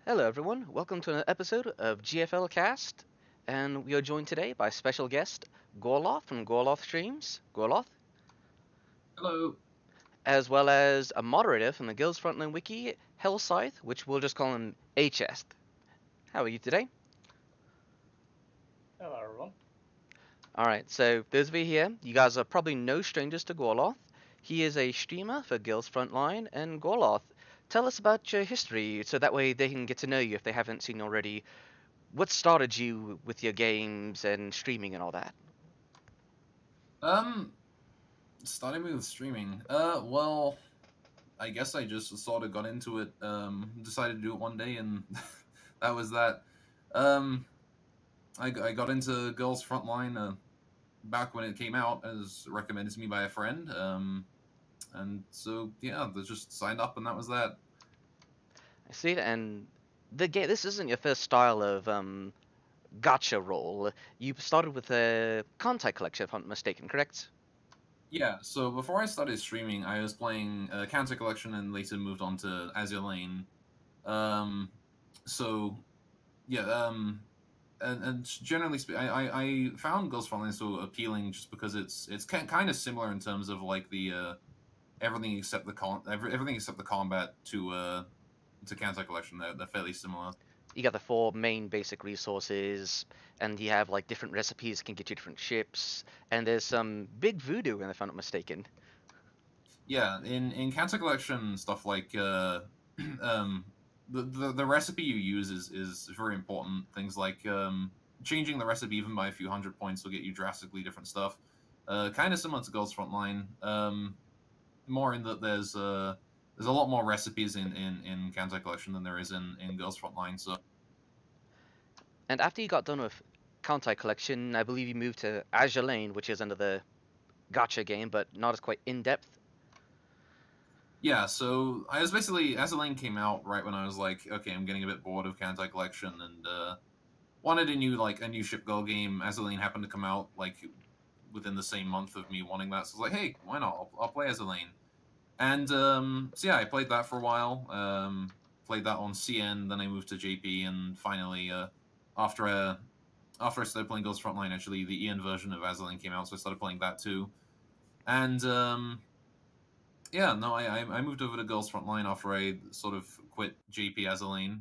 Hello, everyone. Welcome to an episode of GFLCast, and we are joined today by special guest Gorlath from GorlathStreams, Gorlath, Hello. as well as a moderator from the Guild's Frontline Wiki, Hellscythe, which we'll just call him HS. How are you today? Hello, everyone. All right, so those of you here, you guys are probably no strangers to Gorlath. He is a streamer for Guild's Frontline, and Gorlath, tell us about your history so that way they can get to know you if they haven't seen already. What started you with your games and streaming and all that? Um, Starting with streaming. Well, I guess I just sort of got into it. Decided to do it one day, and that was that. Um, I got into Girls Frontline back when it came out, as recommended to me by a friend. And so yeah, they just signed up, and that was that. I see, and the game. This isn't your first style of gotcha role. You started with a contact collection, if I'm not mistaken, correct? Yeah. So before I started streaming, I was playing Counter Collection, and later moved on to Azure Lane. Um, so yeah. And generally speaking, I found Ghost Frontline so appealing just because it's kind of similar in terms of like the everything except everything except the combat to Kansai Collection. They're fairly similar. You got the four main basic resources, and you have like different recipes can get you different ships, and there's some big voodoo, if I'm not mistaken. Yeah, in Kansai Collection stuff like um the recipe you use is very important. Things like changing the recipe even by a few hundred points will get you drastically different stuff. Kind of similar to Ghost Frontline. More in that there's a lot more recipes in Kansai Collection than there is in Girls Frontline. So And after you got done with contact collection, I believe you moved to Azure Lane, which is another gotcha game, but not as quite in depth. yeah, so I was basically as the lane came out right when I was like, okay, I'm getting a bit bored of Kansai Collection and wanted a new ship goal game. As the lane happened to come out like within the same month of me wanting that, so I was like, hey, why not? I'll play as a lane. And so yeah, I played that for a while. Played that on CN, then I moved to JP, and finally after uh, after I started playing Ghost Frontline, actually the EN version of Azalane came out, so I started playing that too. And yeah, no, I moved over to Ghost Frontline after I sort of quit JP Azalane,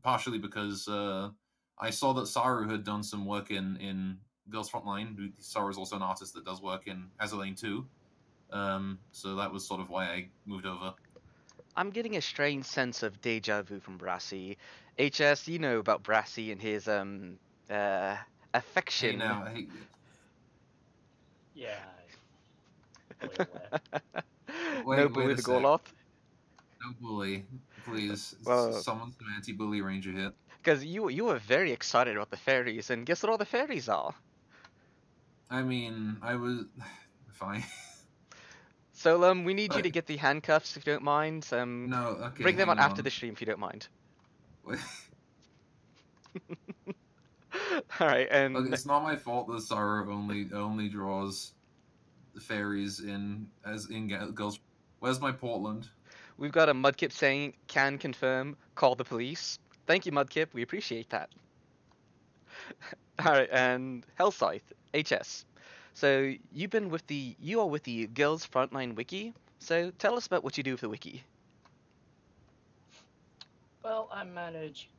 partially because I saw that Saru had done some work in Ghost Frontline. Saru is also an artist that does work in Azalane too. So that was sort of why I moved over. I'm getting a strange sense of deja vu from Brassy. HS, you know about Brassy and his uh Hey affection. now, hey, Yeah, fully aware. No wait bully a the sec. Gorloth. Don't bully, please. Well, Someone's an anti-bully ranger here. because you were very excited about the fairies, and guess what all the fairies are? I mean, I was fine. So we need you But to get the handcuffs if you don't mind. no, okay, Bring them hang out after on. the stream if you don't mind. All right, Look, and it's not my fault that Sarah only draws the fairies in as in Girls. Where's my Portland? we've got a Mudkip saying can confirm. Call the police. Thank you, Mudkip. We appreciate that. All right, and Hellscythe, HS. So you are with the Girls Frontline Wiki. So tell us about what you do with the wiki. Well, I manage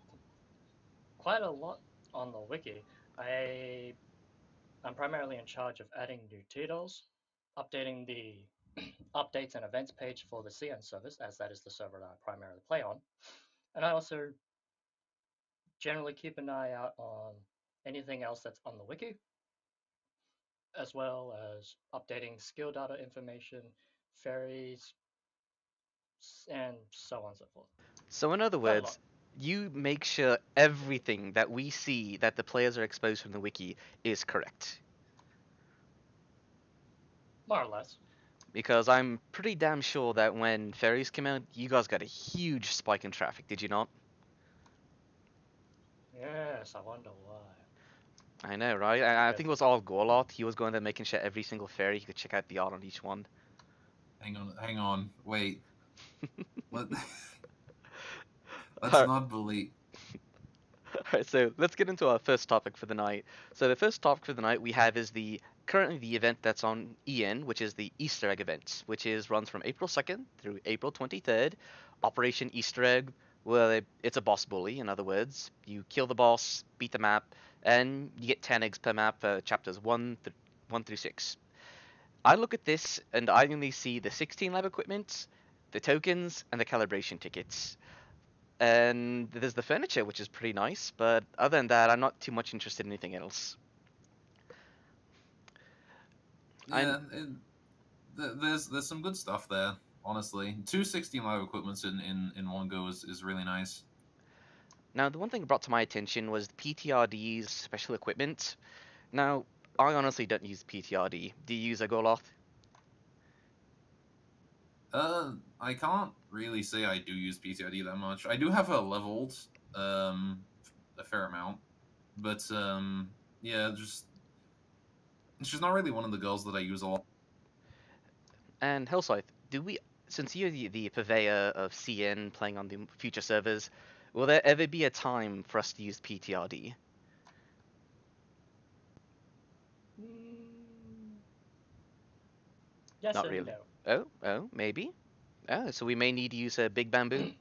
quite a lot on the wiki. I I'm primarily in charge of adding new titles, updating the updates and events page for the CN service, as that is the server that I primarily play on. And I also generally keep an eye out on anything else that's on the wiki, as well as updating skill data information, fairies, and so on and so forth. So in other Quite a lot, words, you make sure everything that we see that the players are exposed from the wiki is correct. more or less. Because I'm pretty damn sure that when fairies came out, you guys got a huge spike in traffic, did you not? Yes, I wonder why. I know, right? I Because think it was all Gorloth. He was going there making sure every single fairy he could check out the art on each one. Hang on, wait. What? Let's not bully. Alright, so let's get into our first topic for the night. So the first topic for the night we have is currently the event that's on EN, which is the Easter egg event, which is runs from April 2nd through April 23rd. Operation Easter Egg, well, it's a boss bully. In other words, you kill the boss, beat the map, and you get 10 eggs per map for chapters 1 through 6. I look at this and I only see the 16 lab equipment, the tokens, and the calibration tickets. And there's the furniture, which is pretty nice, but other than that, I'm not too much interested in anything else. Yeah, there's some good stuff there. Honestly, 216 live equipments in one go is really nice. Now, the one thing brought to my attention was the PTRD's special equipment. Now, I honestly don't use PTRD. Do you use a Gorlath? I can't really say I do use PTRD that much. I do have a leveled, a fair amount, but yeah, she's not really one of the girls that I use a lot. And Hellscythe, since you're the purveyor of CN playing on the future servers, will there ever be a time for us to use PTRD? Yes Not and really. no. Oh, maybe. Oh, so we may need to use a big bamboo.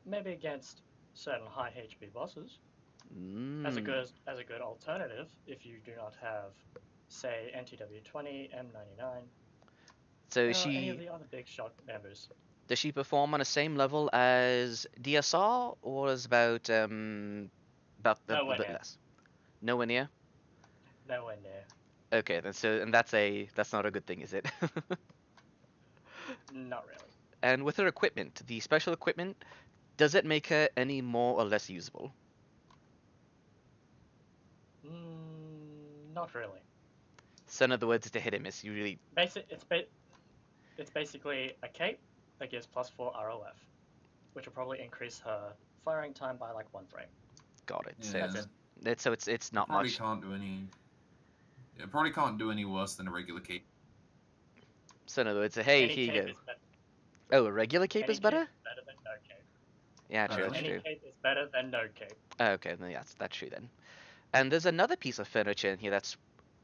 Maybe against certain high HP bosses. As a Mm. good alternative, if you do not have, say, NTW20, M99, So or any of the other big shot members. does she perform on the same level as DSR, or is about a Nowhere bit near. less? Nowhere near. Nowhere near. Okay, then that's not a good thing, is it? Not really. And with her equipment, the special equipment, does it make her any more or less usable? Not really. So in other words, it's a hit and miss. You really It's basically a cape that gives +4 ROF, which will probably increase her firing time by like 1 frame. got it. Yeah. So it's not probably much. Can't do any. Yeah, probably can't do any worse than a regular cape. So in other words, hey, Any here you cape go. is better. Oh, a regular cape Any is better? cape is better than no cape. Yeah, true. Really? That's Any true. cape is better than no cape. Okay, then that's true then. And there's another piece of furniture in here that's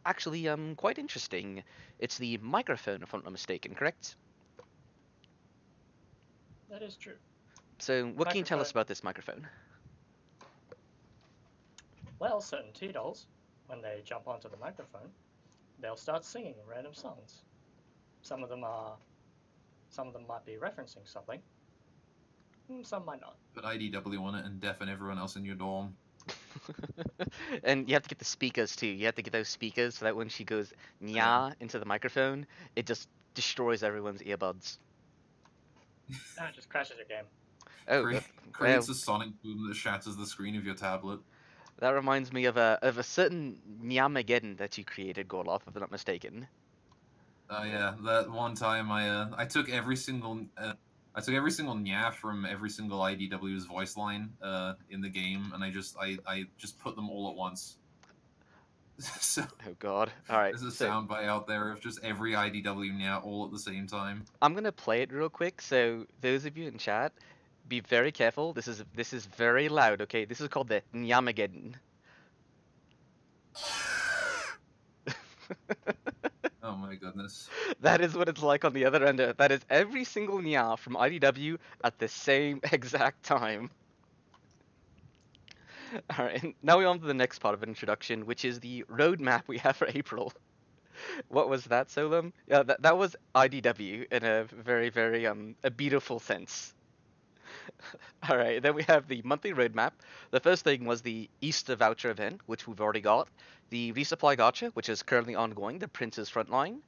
actually quite interesting. It's the microphone, if I'm not mistaken, correct? That is true. So what can you tell us Microphone. about this microphone? Well, certain T-dolls, when they jump onto the microphone, they'll start singing random songs. Some of them might be referencing something. Some might not. Put IDW on it and deafen everyone else in your dorm. And you have to get the speakers too. You have to get those speakers so that when she goes nya into the microphone, it just destroys everyone's earbuds. It just crashes your game. Oh, Creates well, a sonic boom that shatters the screen of your tablet. that reminds me of a certain Nyamageddon that you created, Gorloth, if I'm not mistaken. Oh yeah, that one time I took every single nya from every single IDW's voice line in the game, and I just put them all at once. So Oh God! All right, there's a so soundbite out there of just every IDW nya all at the same time. I'm gonna play it real quick. So those of you in chat, be very careful. This is very loud. Okay, this is called the Nyamageddon. Oh my goodness. That is what it's like on the other end. That is every single nya from IDW at the same exact time. Alright, now we're on to the next part of introduction, which is the roadmap we have for April. What was that, Solum? Yeah, that was IDW in a very, very a beautiful sense. Alright, then we have the monthly roadmap. The first thing was the Easter voucher event, which we've already got. The resupply gacha, which is currently ongoing, the Prince's Frontline.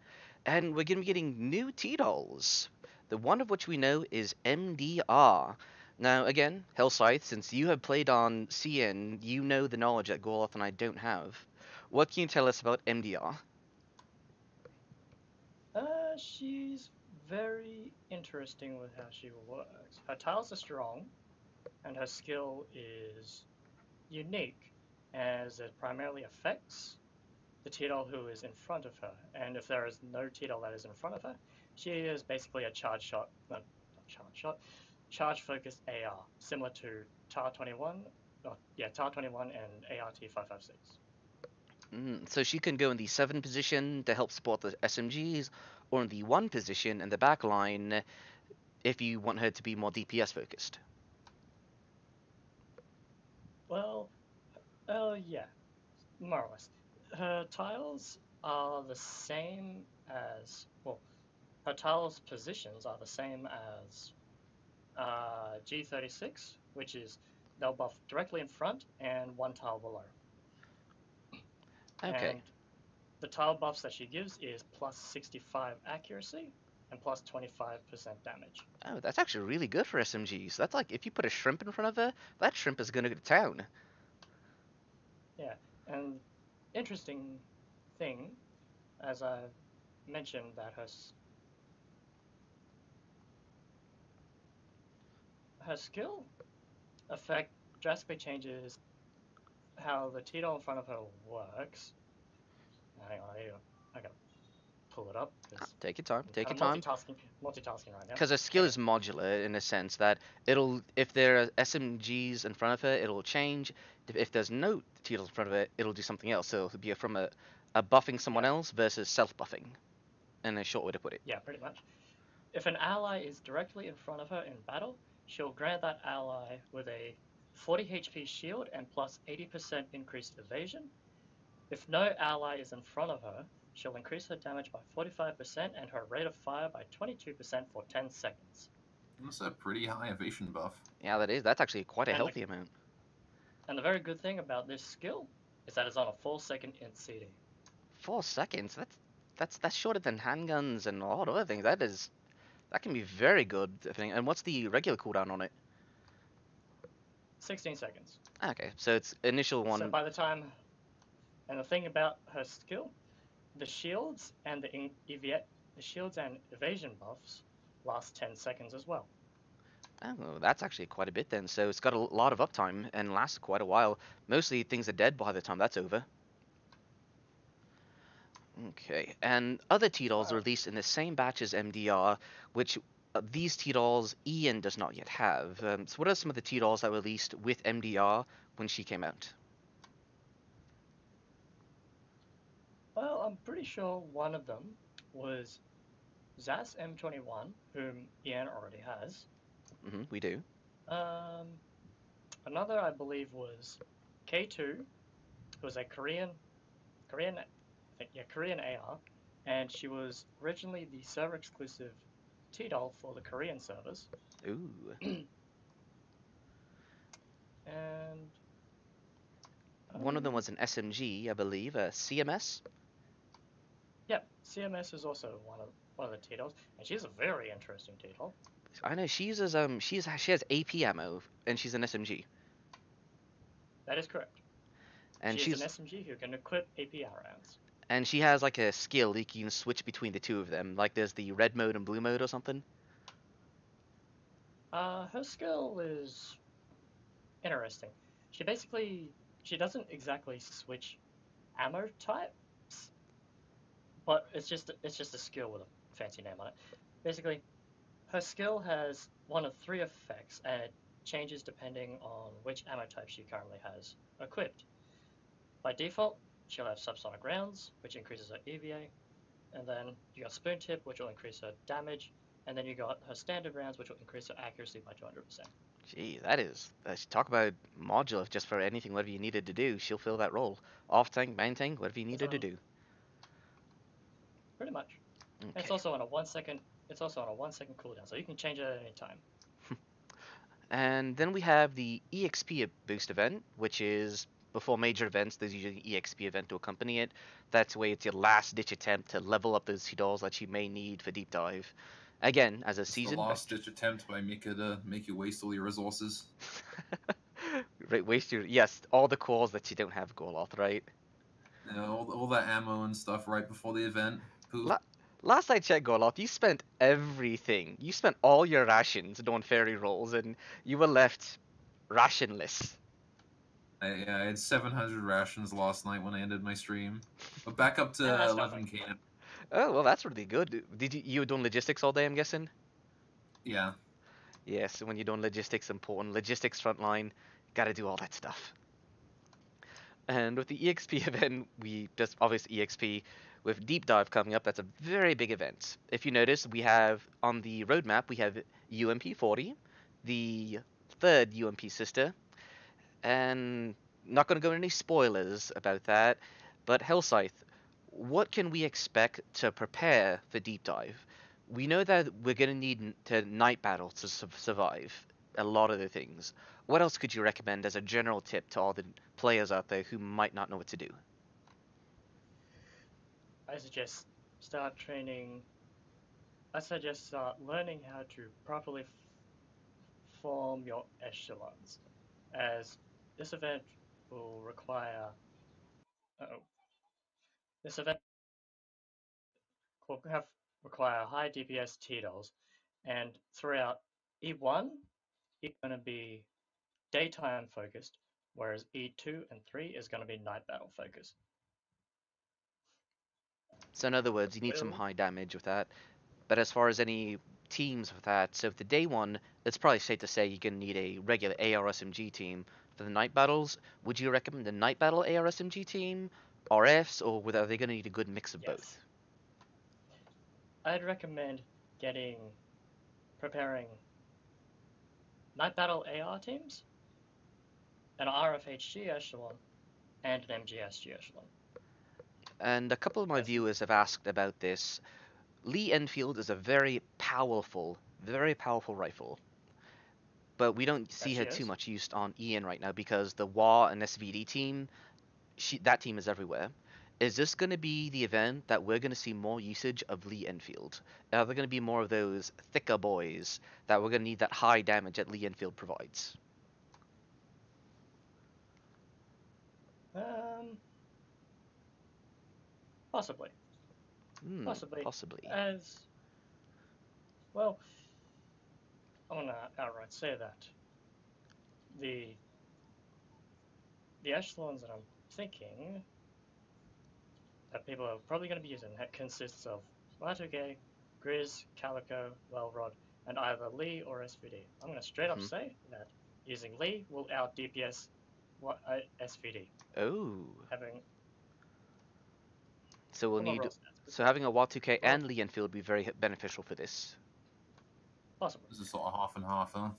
And we're going to be getting new T-Dolls. The one of which we know is MDR. Now, again, Hellscythe, since you have played on CN, you know the knowledge that Gorlath and I don't have. What can you tell us about MDR? She's very interesting with how she works. Her tiles are strong, and her skill is unique, as it primarily affects the T-doll who is in front of her. And if there is no T-doll that is in front of her, she is basically a charge shot, charge shot, charge focused AR, similar to TAR 21, TAR 21 and ART 556. So she can go in the 7 position to help support the SMGs, or in the 1 position in the back line if you want her to be more DPS focused. Well, yeah, more or less. Her tiles are the same as, well, her tiles positions are the same as G36, which is they'll buff directly in front and 1 tile below. Okay. And the tile buffs that she gives is plus 65 accuracy and plus 25% damage. Oh, that's actually really good for SMGs. That's like, if you put a shrimp in front of her, that shrimp is going to go to town. Yeah, and interesting thing, as I've mentioned, that her skill effect drastically changes how the Tito in front of her works. Hang on, I gotta pull it up because Take your time, I'm take your kind of time. multitasking right now. Because her skill is modular in a sense that if there are SMGs in front of her, it'll change. If there's no titles in front of it, it'll do something else. So it'll be from a buffing someone Yeah, else versus self-buffing, in a short way to put it. yeah, pretty much. If an ally is directly in front of her in battle, she'll grant that ally with a 40 HP shield and plus 80% increased evasion. If no ally is in front of her, she'll increase her damage by 45% and her rate of fire by 22% for 10 seconds. That's a pretty high evasion buff. Yeah, that is. That's actually quite a And healthy amount. the very good thing about this skill is that it's on a 4-second int CD. 4 seconds. That's shorter than handguns and a lot of other things. That can be very good. I think. And what's the regular cooldown on it? 16 seconds. Okay, so it's initial one. So by the time, and the thing about her skill, the shields and the shields and evasion buffs last 10 seconds as well. Oh, that's actually quite a bit then. So it's got a lot of uptime and lasts quite a while. Mostly things are dead by the time that's over. Okay, and other T-dolls are released in the same batch as MDR, which these T-dolls Ian does not yet have. So what are some of the T-dolls that were released with MDR when she came out? Well, I'm pretty sure one of them was ZAS M21, whom Ian already has. We do. Another, I believe, was K2, who was a Korean AR, and she was originally the server exclusive T-doll for the Korean servers. Ooh. And One of them was an SMG, I believe, a CMS. Yep, CMS is also one of the T-dolls, and she's a very interesting T-doll. I know she uses she has AP ammo and she's an SMG. That is correct. And She is an SMG who can equip APR rounds. And she has like a skill that you can switch between the two of them. Like there's the red mode and blue mode or something. Her skill is interesting. She doesn't exactly switch ammo types, but it's just a skill with a fancy name on it. Basically, her skill has one of 3 effects, and it changes depending on which ammo type she currently has equipped. By default, she'll have subsonic rounds, which increases her EVA, and then you got spoon tip, which will increase her damage, and then you got her standard rounds, which will increase her accuracy by 200%. Gee, that is talk about modular just for anything whatever you needed to do. She'll fill that role. Off tank, main tank, whatever you needed to do. Pretty much. Okay. And it's also on a 1-second. It's also on a 1-second cooldown, so you can change it at any time. And then we have the EXP boost event, which is before major events. There's usually an EXP event to accompany it. That's where it's your last ditch attempt to level up those T-dolls that you may need for deep dive. Again, as a season. The last ditch attempt by Mika to make you waste all your resources. Waste your all the cores that you don't have, Gorlath, right? You know, all that ammo and stuff right before the event. Last I checked, Gorlath, you spent everything. You spent all your rations doing fairy rolls, and you were left rationless. I had 700 rations last night when I ended my stream. But back up to 11k. Oh, well, that's really good. You were doing logistics all day, I'm guessing? Yeah. Yes, when you're doing logistics important, logistics frontline, gotta do all that stuff. And with the EXP event, we just obviously EXP with Deep Dive coming up. That's a very big event. If you notice, we have on the roadmap we have UMP 40, the third UMP sister, and not going to go into any spoilers about that. But Hellscythe, what can we expect to prepare for Deep Dive? We know that we're going to need to night battle to survive a lot of the things. What else could you recommend as a general tip to all the players out there who might not know what to do? I suggest start training. I suggest start learning how to properly form your echelons, as this event will require. Oh, this event will have require high DPS T-dolls, and throughout E1, it's going to be daytime focused, whereas E2 and 3 is going to be night battle focused. So in other words, you need some Will high damage with that. But as far as any teams with that, so for the day one, it's probably safe to say you're going to need a regular ARSMG team. For the night battles, would you recommend the night battle ARSMG team, RFs, or are they going to need a good mix of yes, both? I'd recommend preparing night battle AR teams, an RFHG echelon, and an MGSG echelon. And a couple of my As viewers have asked about this. Lee Enfield is a very powerful rifle, but we don't see she her too is. much used on Ian right now because the WA and SVD team, that team is everywhere. Is this going to be the event that we're going to see more usage of Lee Enfield? Are there going to be more of those thicker boys that we're going to need that high damage that Lee Enfield provides? Um, possibly, possibly. Possibly. As well, I want to outright say that the the echelons that I'm thinking that people are probably going to be using that consists of Y2K, Grizz, Calico, Wellrod, and either Lee or SVD. I'm going to straight up Hmm. say that using Lee will out DPS SVD. Oh, Having so we'll from a need. raw stats So having a WA2K well, and Lee Enfield would be very beneficial for this. possibly. This is sort of half and half, huh?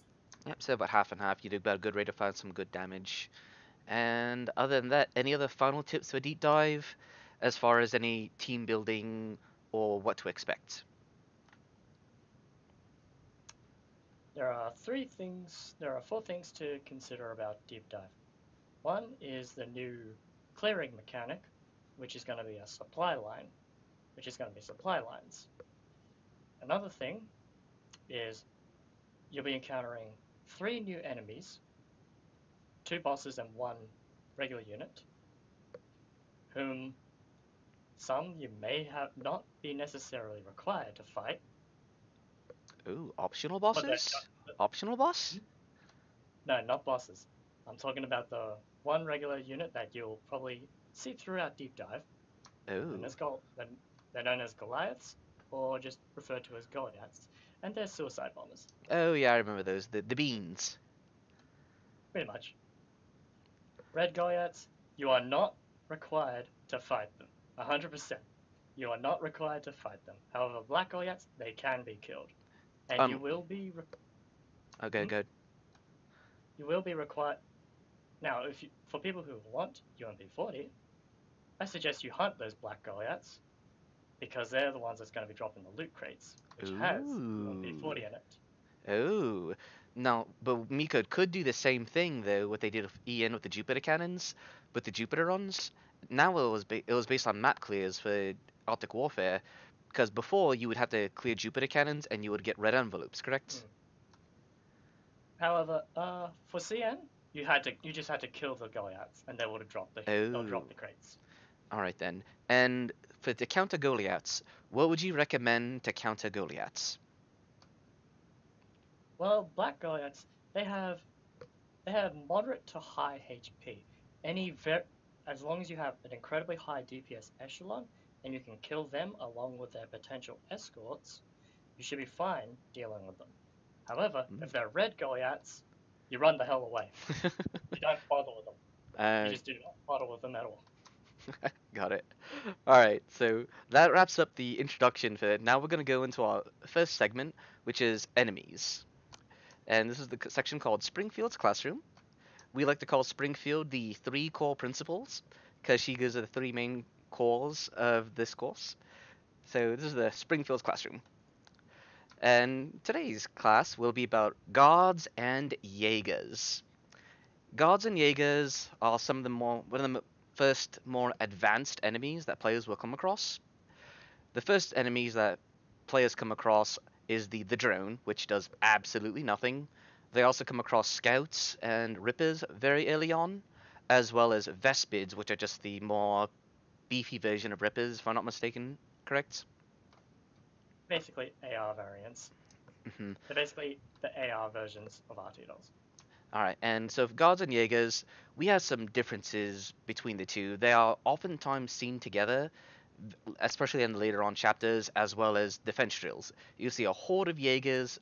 Yep, so about half and half. You do about a good rate of fire, some good damage. And other than that, any other final tips for deep dive as far as any team building or what to expect? There are four things to consider about deep dive. One is the new clearing mechanic, which is going to be a supply line, which is going to be supply lines. Another thing is you'll be encountering three new enemies, two bosses and one regular unit, whom some you may have not be necessarily required to fight, Ooh, optional but they're bosses? Optional boss? no, not bosses. I'm talking about the one regular unit that you'll probably see throughout deep dive, known Oh. as they're known as Goliaths, or just referred to as Goliaths, and they're suicide bombers, Oh yeah, I remember those. The beans. pretty much. Red Goliaths, you are not required to fight them, 100%. You are not required to fight them. However, Black Goliaths, they can be killed, and Um okay, hmm? good. You will be required. Now, for people who want UMP 40, I suggest you hunt those Black Goliaths because they're the ones that's going to be dropping the loot crates, which has UMP Ooh. 40 in it. Oh. Now, but Miko could do the same thing though, what they did with Ian with the Jupiter cannons, with the Jupiter runs. Now it was based on map clears for Arctic Warfare, because before you would have to clear Jupiter cannons and you would get red envelopes, correct? Mm. However, for CN, you just had to kill the Goliaths, and they'll Oh, drop the crates. all right then. And for to counter Goliaths, what would you recommend to counter Goliaths? Well, Black Goliaths, they have they have moderate to high HP. Any ver As long as you have an incredibly high DPS echelon and you can kill them along with their potential escorts, you should be fine dealing with them. However, if they're red Goliaths, you run the hell away. You don't bother with them. You just do not bother with them at all. Got it. All right, so that wraps up the introduction for it. Now we're going to go into our first segment, which is enemies. And this is the section called Springfield's Classroom. We like to call Springfield the three core principles, because she gives the three main cores of this course. So this is the Springfield's Classroom. And today's class will be about Guards and Jaegers. Guards and Jaegers are one of the first more advanced enemies that players will come across. The first enemies that players come across is the drone, which does absolutely nothing. They also come across scouts and rippers very early on, as well as vespids, which are just the more beefy version of rippers, if I'm not mistaken. Correct? Basically, AR variants. Mm-hmm. They're basically the AR versions of RTDs. All right, and so for Guards and Jaegers, we have some differences between the two. They are oftentimes seen together, especially in the later on chapters, as well as defense drills. You see a horde of Jaegers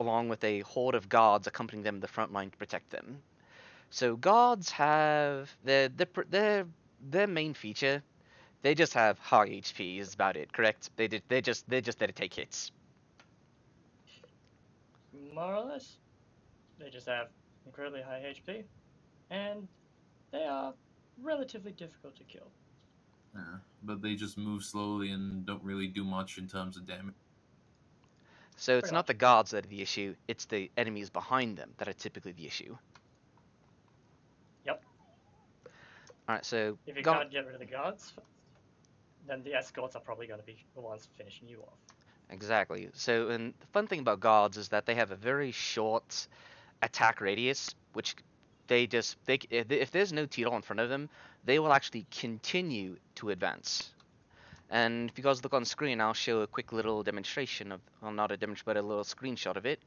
along with a horde of guards accompanying them in the front line to protect them. So guards have their main feature. They just have high HP is about it, correct? They're just there to take hits. More or less, they just have incredibly high HP, and they are relatively difficult to kill. Yeah, but they just move slowly and don't really do much in terms of damage. So it's Pretty not much. the guards that are the issue, it's the enemies behind them that are typically the issue. Yep. Alright, so If you can't get rid of the guards first, then the escorts are probably going to be the ones finishing you off. Exactly. So, and the fun thing about guards is that they have a very short attack radius, which if there's no Tito in front of them, they will actually continue to advance. And if you guys look on screen, I'll show a quick little demonstration of, well, not a demonstration, but a little screenshot of it.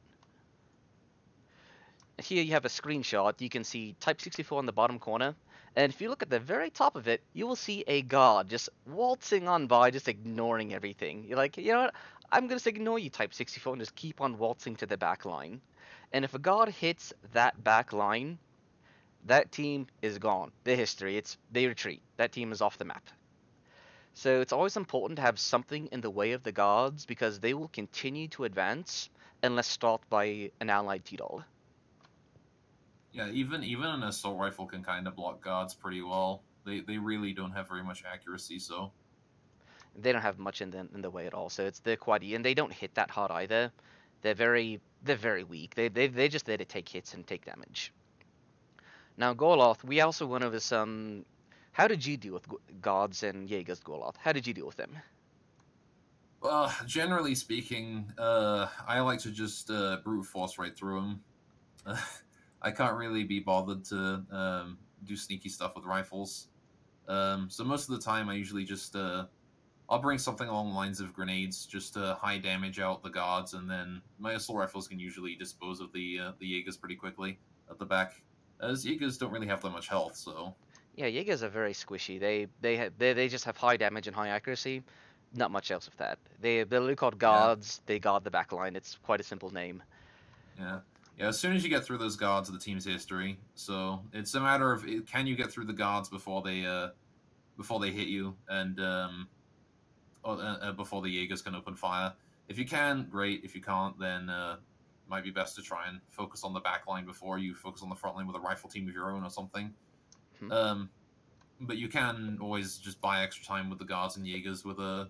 Here you have a screenshot. You can see Type 64 in the bottom corner. And if you look at the very top of it, you will see a guard just waltzing on by, just ignoring everything. You're like, you know what? I'm going to ignore you, Type 64, and just keep on waltzing to the back line. And if a guard hits that back line, that team is gone. They're history. They retreat. That team is off the map. So it's always important to have something in the way of the guards because they will continue to advance unless stopped by an allied T-Dog. Yeah, even an assault rifle can kind of block guards pretty well. They really don't have very much accuracy, so They don't have much in the way at all. So they're quite, and they don't hit that hard either. They're very weak. They're just there to take hits and take damage. Now Gorloth, we also went over some. How did you deal with Guards and Jaegers, Gorloth? How did you deal with them? generally speaking, I like to just brute force right through them. I can't really be bothered to do sneaky stuff with rifles. So most of the time, I usually just I'll bring something along the lines of grenades, just to high damage out the guards, and then my assault rifles can usually dispose of the Jaegers pretty quickly at the back, as Jaegers don't really have that much health. So Yeah, Jaegers are very squishy. They just have high damage and high accuracy. Not much else with that. They're literally called guards. Yeah. They guard the back line. It's quite a simple name. Yeah. Yeah, as soon as you get through those guards, the team's history. So it's a matter of can you get through the guards before they hit you, and before the Jaegers can open fire. If you can, great. If you can't, then it might be best to try and focus on the back line before you focus on the front line with a rifle team of your own or something. Mm-hmm. But you can always just buy extra time with the guards and Jaegers with a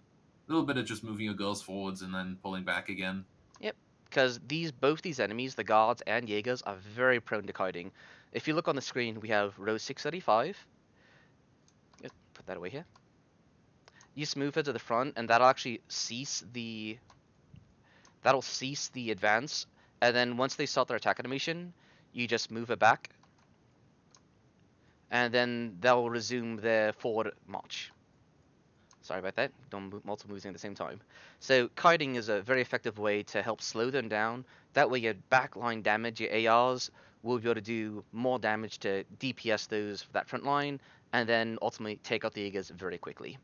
little bit of just moving your girls forwards and then pulling back again. Yep. Because both these enemies, the guards and Jaegers, are very prone to kiting. If you look on the screen, we have row 635. Put that away here. You just move her to the front, and that'll actually cease the advance. And then once they start their attack animation, you just move her back, and then they'll resume their forward march. Sorry about that. Don't move multiple moves at the same time. So kiting is a very effective way to help slow them down. That way your backline damage, your ARs, will be able to do more damage to DPS those for that front line, and then ultimately take out the Jaegers very quickly.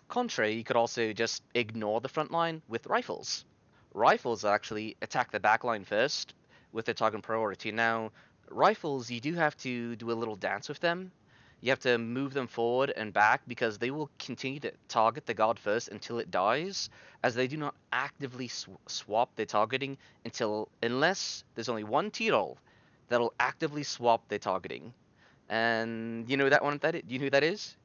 Contrary, you could also just ignore the front line with rifles. Rifles actually attack the backline first with their target priority. Now, rifles, you do have to do a little dance with them. You have to move them forward and back because they will continue to target the guard first until it dies, as they do not actively swap their targeting unless there's only one T-roll that'll actively swap their targeting. And you know that one that do you know who that is?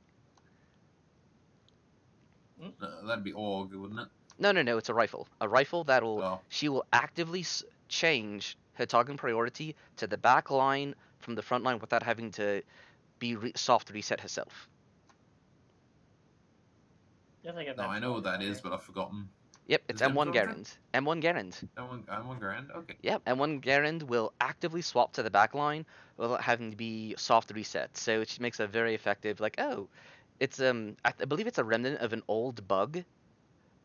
That'd be Org, wouldn't it? No, no, no. It's a rifle. A rifle Oh. she will actively change her target priority to the back line from the front line without having to be soft reset herself. Yeah, I get No, that I know what that okay. is, but I've forgotten. Yep, it's Is it M1 Infiltrate? Garand. M1 Garand. M1 Grand? Okay. Yep, M1 Garand will actively swap to the back line without having to be soft reset. So it makes a very effective, like, oh, it's I believe it's a remnant of an old bug,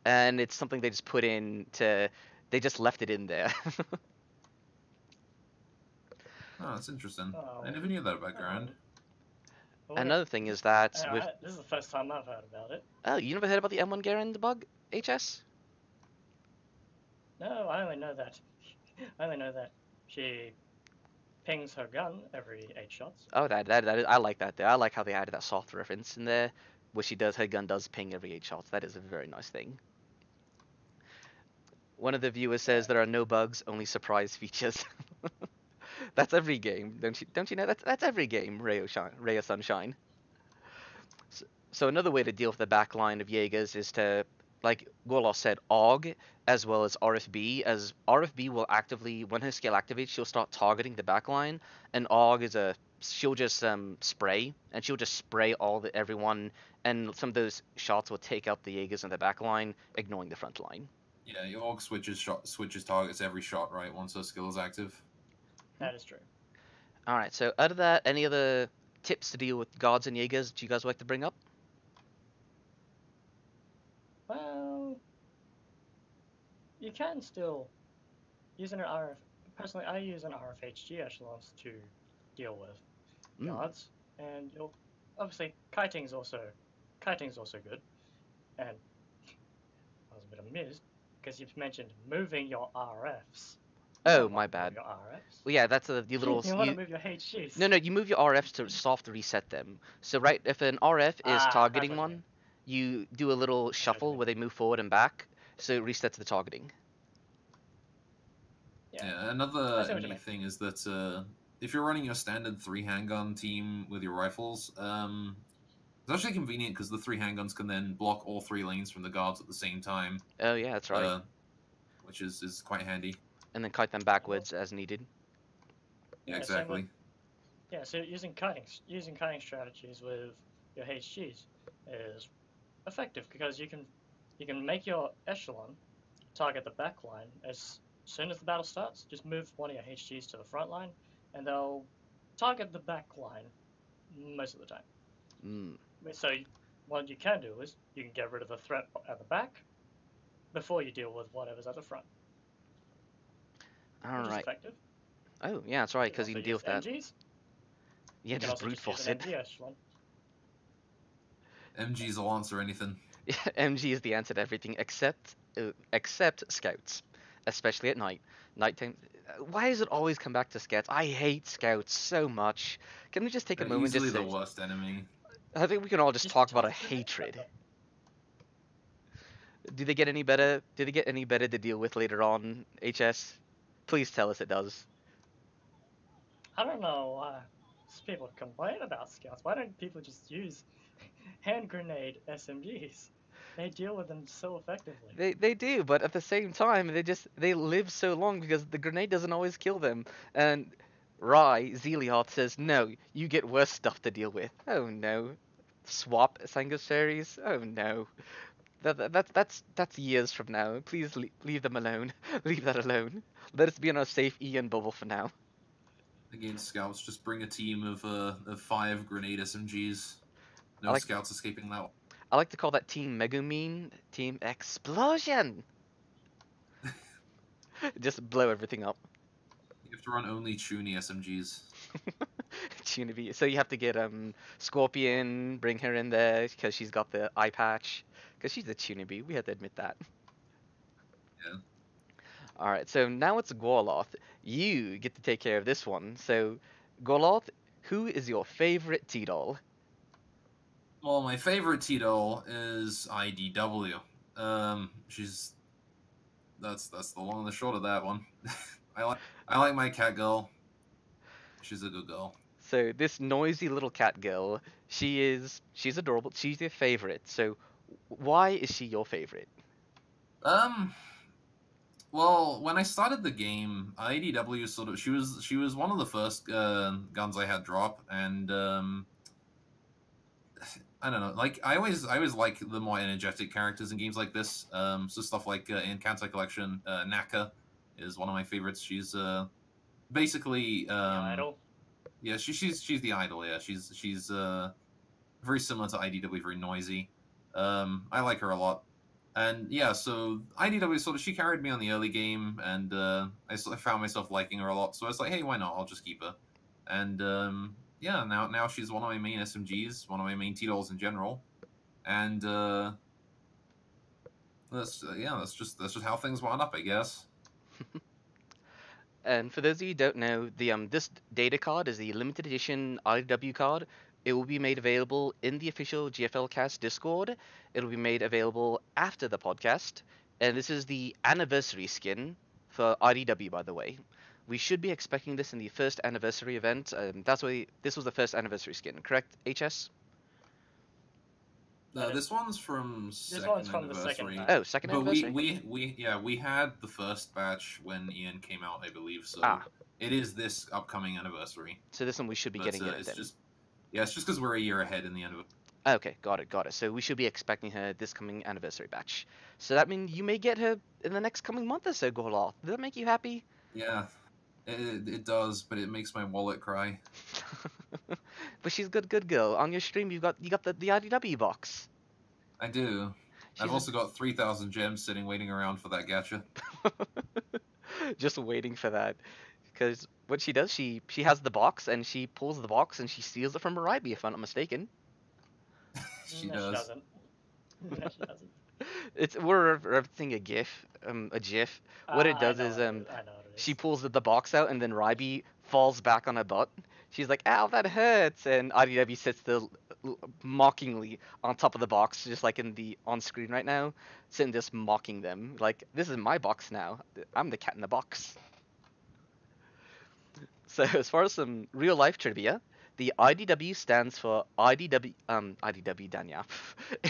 and it's something they just put in to, they just left it in there. Oh, that's interesting. Oh, I never knew that about Grand. Another thing is that with this is the first time I've heard about it. oh, you never heard about the M1 Garand bug, HS? No, I only know that. I only know that she pings her gun every 8 shots. Oh, that is, I like that there. I like how they added that soft reference in there, where her gun does ping every 8 shots. That is a very nice thing. One of the viewers says there are no bugs, only surprise features. That's every game, don't you know? That's every game, Ray of Sunshine. So another way to deal with the back line of Jaegers is to, like Gorloth said, AUG as well as RFB. As RFB will actively, when her skill activates, she'll start targeting the back line, and AUG is she'll just spray, and she'll just spray everyone, and some of those shots will take out the Jaegers in the back line, ignoring the front line. Yeah, your Org switches targets every shot, right? Once her skill is active. That is true. All right. So out of that, any other tips to deal with Guards and Jaegers do you guys like to bring up? Well, you can still use an RF. Personally, I use an RFHG echelons to deal with guards, and you'll obviously kiting's also good. And I was a bit amused because you've mentioned moving your RFs. You Oh, don't my want to move bad. your RFs. Well, yeah, that's the little. You want to move your HGs. No, you move your RFs to soft reset them. So right, if an RF is That's targeting what you mean. one, you do a little what you shuffle mean. where they move forward and back, so it resets the targeting. Yeah, I another see what you neat mean. thing is that if you're running your standard 3 handgun team with your rifles, it's actually convenient because the 3 handguns can then block all 3 lanes from the guards at the same time, Oh yeah, that's right. which is quite handy. And then kite them backwards as needed. Yeah, Yeah, same with exactly. Yeah, so using kiting strategies with your HGs is effective because you can make your echelon target the back line as soon as the battle starts. Just move one of your HGs to the front line, and they'll target the back line most of the time. Mm. So what you can do is you can get rid of the threat at the back before you deal with whatever's at the front, All which is right. effective. Oh yeah, that's right, You can because you also can deal use with that. MGs. Yeah, You can just also brute just use force an it. MG echelon. MGs will answer anything. Yeah, MG is the answer to everything except scouts, especially at night. Nighttime. Why does it always come back to scouts? I hate scouts so much. Can we just take a They're moment easily just the to? worst enemy. I think we can all just Just talk about a toss grenades at hatred. them. Do they get any better? Do they get any better to deal with later on, HS? Please tell us it does. I don't know why people complain about scouts. Why don't people just use hand grenade SMGs? They deal with them so effectively. They do, but at the same time, they live so long because the grenade doesn't always kill them. And Zeliath says, no, you get worse stuff to deal with. Oh no. Swap Sangusaries? Oh no. That's years from now. Please leave them alone. Leave that alone. Let us be in our safe Ian bubble for now. Against scouts, just bring a team of 5 grenade SMGs. I No like scouts escaping that. I like to call that Team Megumin Team Explosion. Just blow everything up. You have to run only Chuny SMGs. Tunibi. So you have to get Scorpion, bring her in there because she's got the eye patch. Because she's a Tunibi, we have to admit that. Yeah. All right, so now it's Gorloth. You get to take care of this one. So, Gorloth, who is your favorite T-doll? Well, my favorite T-doll is IDW. She's that's the long and the short of that one. I like my cat girl. She's a good girl. So this noisy little cat girl, she's adorable. She's your favorite. So why is she your favorite? Um, well, when I started the game, IDW she was one of the first guns I had drop, and I don't know. Like I always like the more energetic characters in games like this. So stuff like in Cancer Collection, Naka is one of my favorites. She's basically The idol. yeah, she's the idol. Yeah, she's very similar to IDW, very noisy. I like her a lot. And yeah, so IDW she carried me on the early game, and I found myself liking her a lot. So I was like, hey, why not? I'll just keep her. And yeah, now she's one of my main SMGs, one of my main T-dolls in general. And that's just how things wound up, I guess. And for those of you who don't know, the this data card is the limited edition IDW card. It will be made available in the official GFLcast Discord. It'll be made available after the podcast, and this is the anniversary skin for IDW, by the way. We should be expecting this in the first anniversary event. That's why this was the first anniversary skin, correct, HS? This one's from This second one's from the second anniversary. batch. Oh, second But anniversary? we had the first batch when Ian came out, I believe. So Ah, it is this upcoming anniversary. so this one we should be But getting it it's then. just it's just because we're a year ahead in the end of it. Okay, got it. So we should be expecting her this coming anniversary batch. So that means you may get her in the next coming month or so, Gorloth. Does that make you happy? Yeah, it does, but it makes my wallet cry. But she's good girl. On your stream, you got the IDW box. I do. She's I've also got 3,000 gems sitting waiting around for that gacha. just waiting for that. Because what she does, she has the box and she pulls the box and she steals it from Maribi, if I'm not mistaken. She No, does. She doesn't. No, she doesn't. We're referencing a GIF. What it does is I know what it is. she pulls the box out and then Ryby falls back on her butt. She's like, "Ow, that hurts!" And IDW sits there mockingly on top of the box, just like in the on screen right now, sitting just mocking them. Like, this is my box now. I'm the cat in the box. So as far as some real life trivia, the IDW stands for IDW Danya,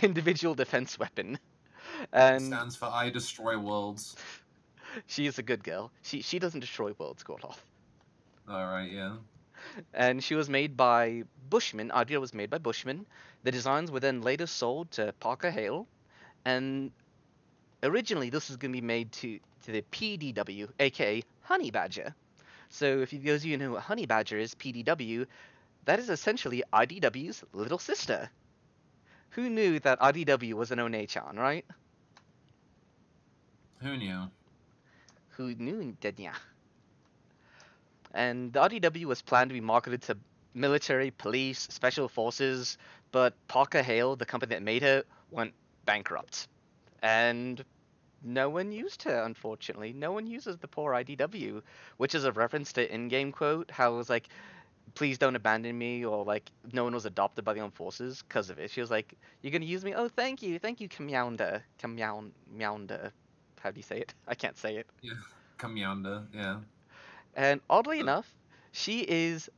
individual defense weapon, It and stands for I Destroy Worlds. she is a good girl. She doesn't destroy worlds, Gorloth. Alright, yeah. And she was made by Bushman. Idea was made by Bushman. The designs were then later sold to Parker Hale, and originally this was going to be made to the PDW, aka Honey Badger. So if you those of you know what Honey Badger is, PDW, that is essentially IDW's little sister. Who knew that IDW was an One-chan, right? Who knew? Who knew, Denya? And the IDW was planned to be marketed to military, police, special forces, but Parker Hale, the company that made her, went bankrupt. And no one used her, unfortunately. No one uses the poor IDW, which is a reference to in-game quote, how it was like, please don't abandon me, or like, no one was adopted by the armed forces because of it. She was like, you're gonna use me? Oh, thank you, Kamyaunda. Kamyaunda. How do you say it? I can't say it. Yeah. Kamyanda, yeah. And oddly enough, she is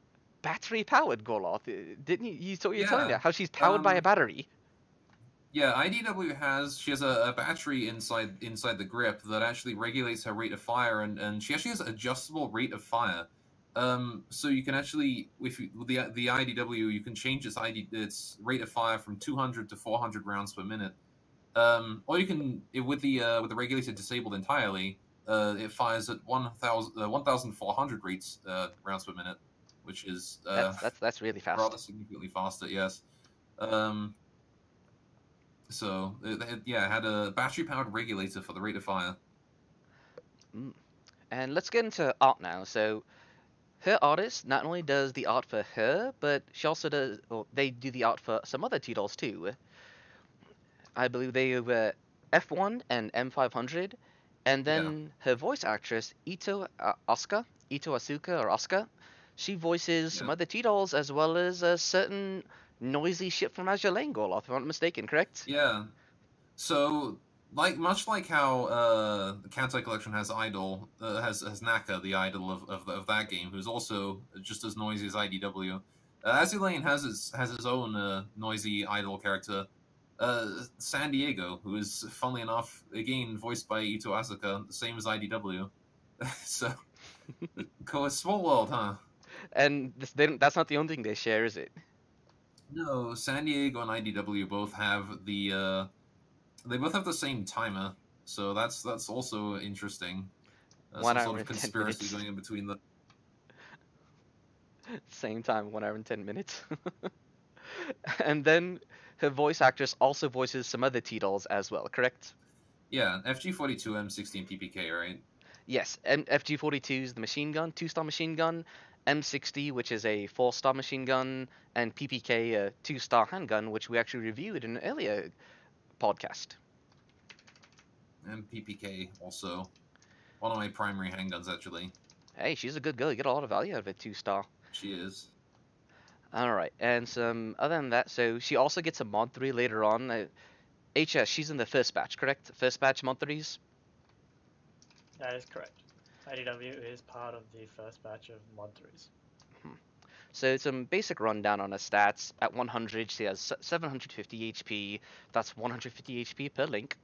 battery powered, Gorloth. Didn't you? You were telling me Yeah. how she's powered by a battery. Yeah, IDW she has a battery inside the grip that actually regulates her rate of fire, and she actually has adjustable rate of fire. So you can actually, with the IDW, you can change its rate of fire from 200 to 400 rounds per minute. Or you can, with the regulator disabled entirely, it fires at 1,400 rounds per minute, which is That's really fast. rather significantly faster. Yes. So it had a battery powered regulator for the rate of fire. And let's get into art now. So her artist not only does the art for her, but she also does. Well, they do the art for some other T-dolls too. I believe they were F1 and M500, And Yeah, then her voice actress, Ito Asuka or Asuka, she voices some yeah, other T-dolls as well as a certain noisy ship from Azure Lane Gorloth, if I'm not mistaken, correct? yeah. So, much like how the Kantai Collection has has Naka, the idol of that game, who's also just as noisy as IDW. Azulane has his own noisy idol character, San Diego, who is, funnily enough, again voiced by Ito Asuka, the same as IDW. So, small world, huh? And that's not the only thing they share, is it? No, San Diego and IDW both have they both have the same timer, so that's also interesting. One Some hour sort of and 10 conspiracy minutes. going in between them. Same time, 1 hour and 10 minutes. And then her voice actress also voices some other T-dolls as well, correct? Yeah, FG42 M16 PPK, right? Yes, FG42 is the machine gun, 2-star machine gun, M60, which is a 4-star machine gun, and PPK, a 2-star handgun, which we actually reviewed in an earlier podcast. And PPK also one of my primary handguns, actually. Hey, she's a good girl. You get a lot of value out of a 2-star. She is. Alright, and other than that, so she also gets a mod 3 later on. HS, she's in the first batch, correct? First batch mod 3s? That is correct. IDW is part of the first batch of Mod 3s. So some basic rundown on her stats. At 100, she has 750 HP. That's 150 HP per link.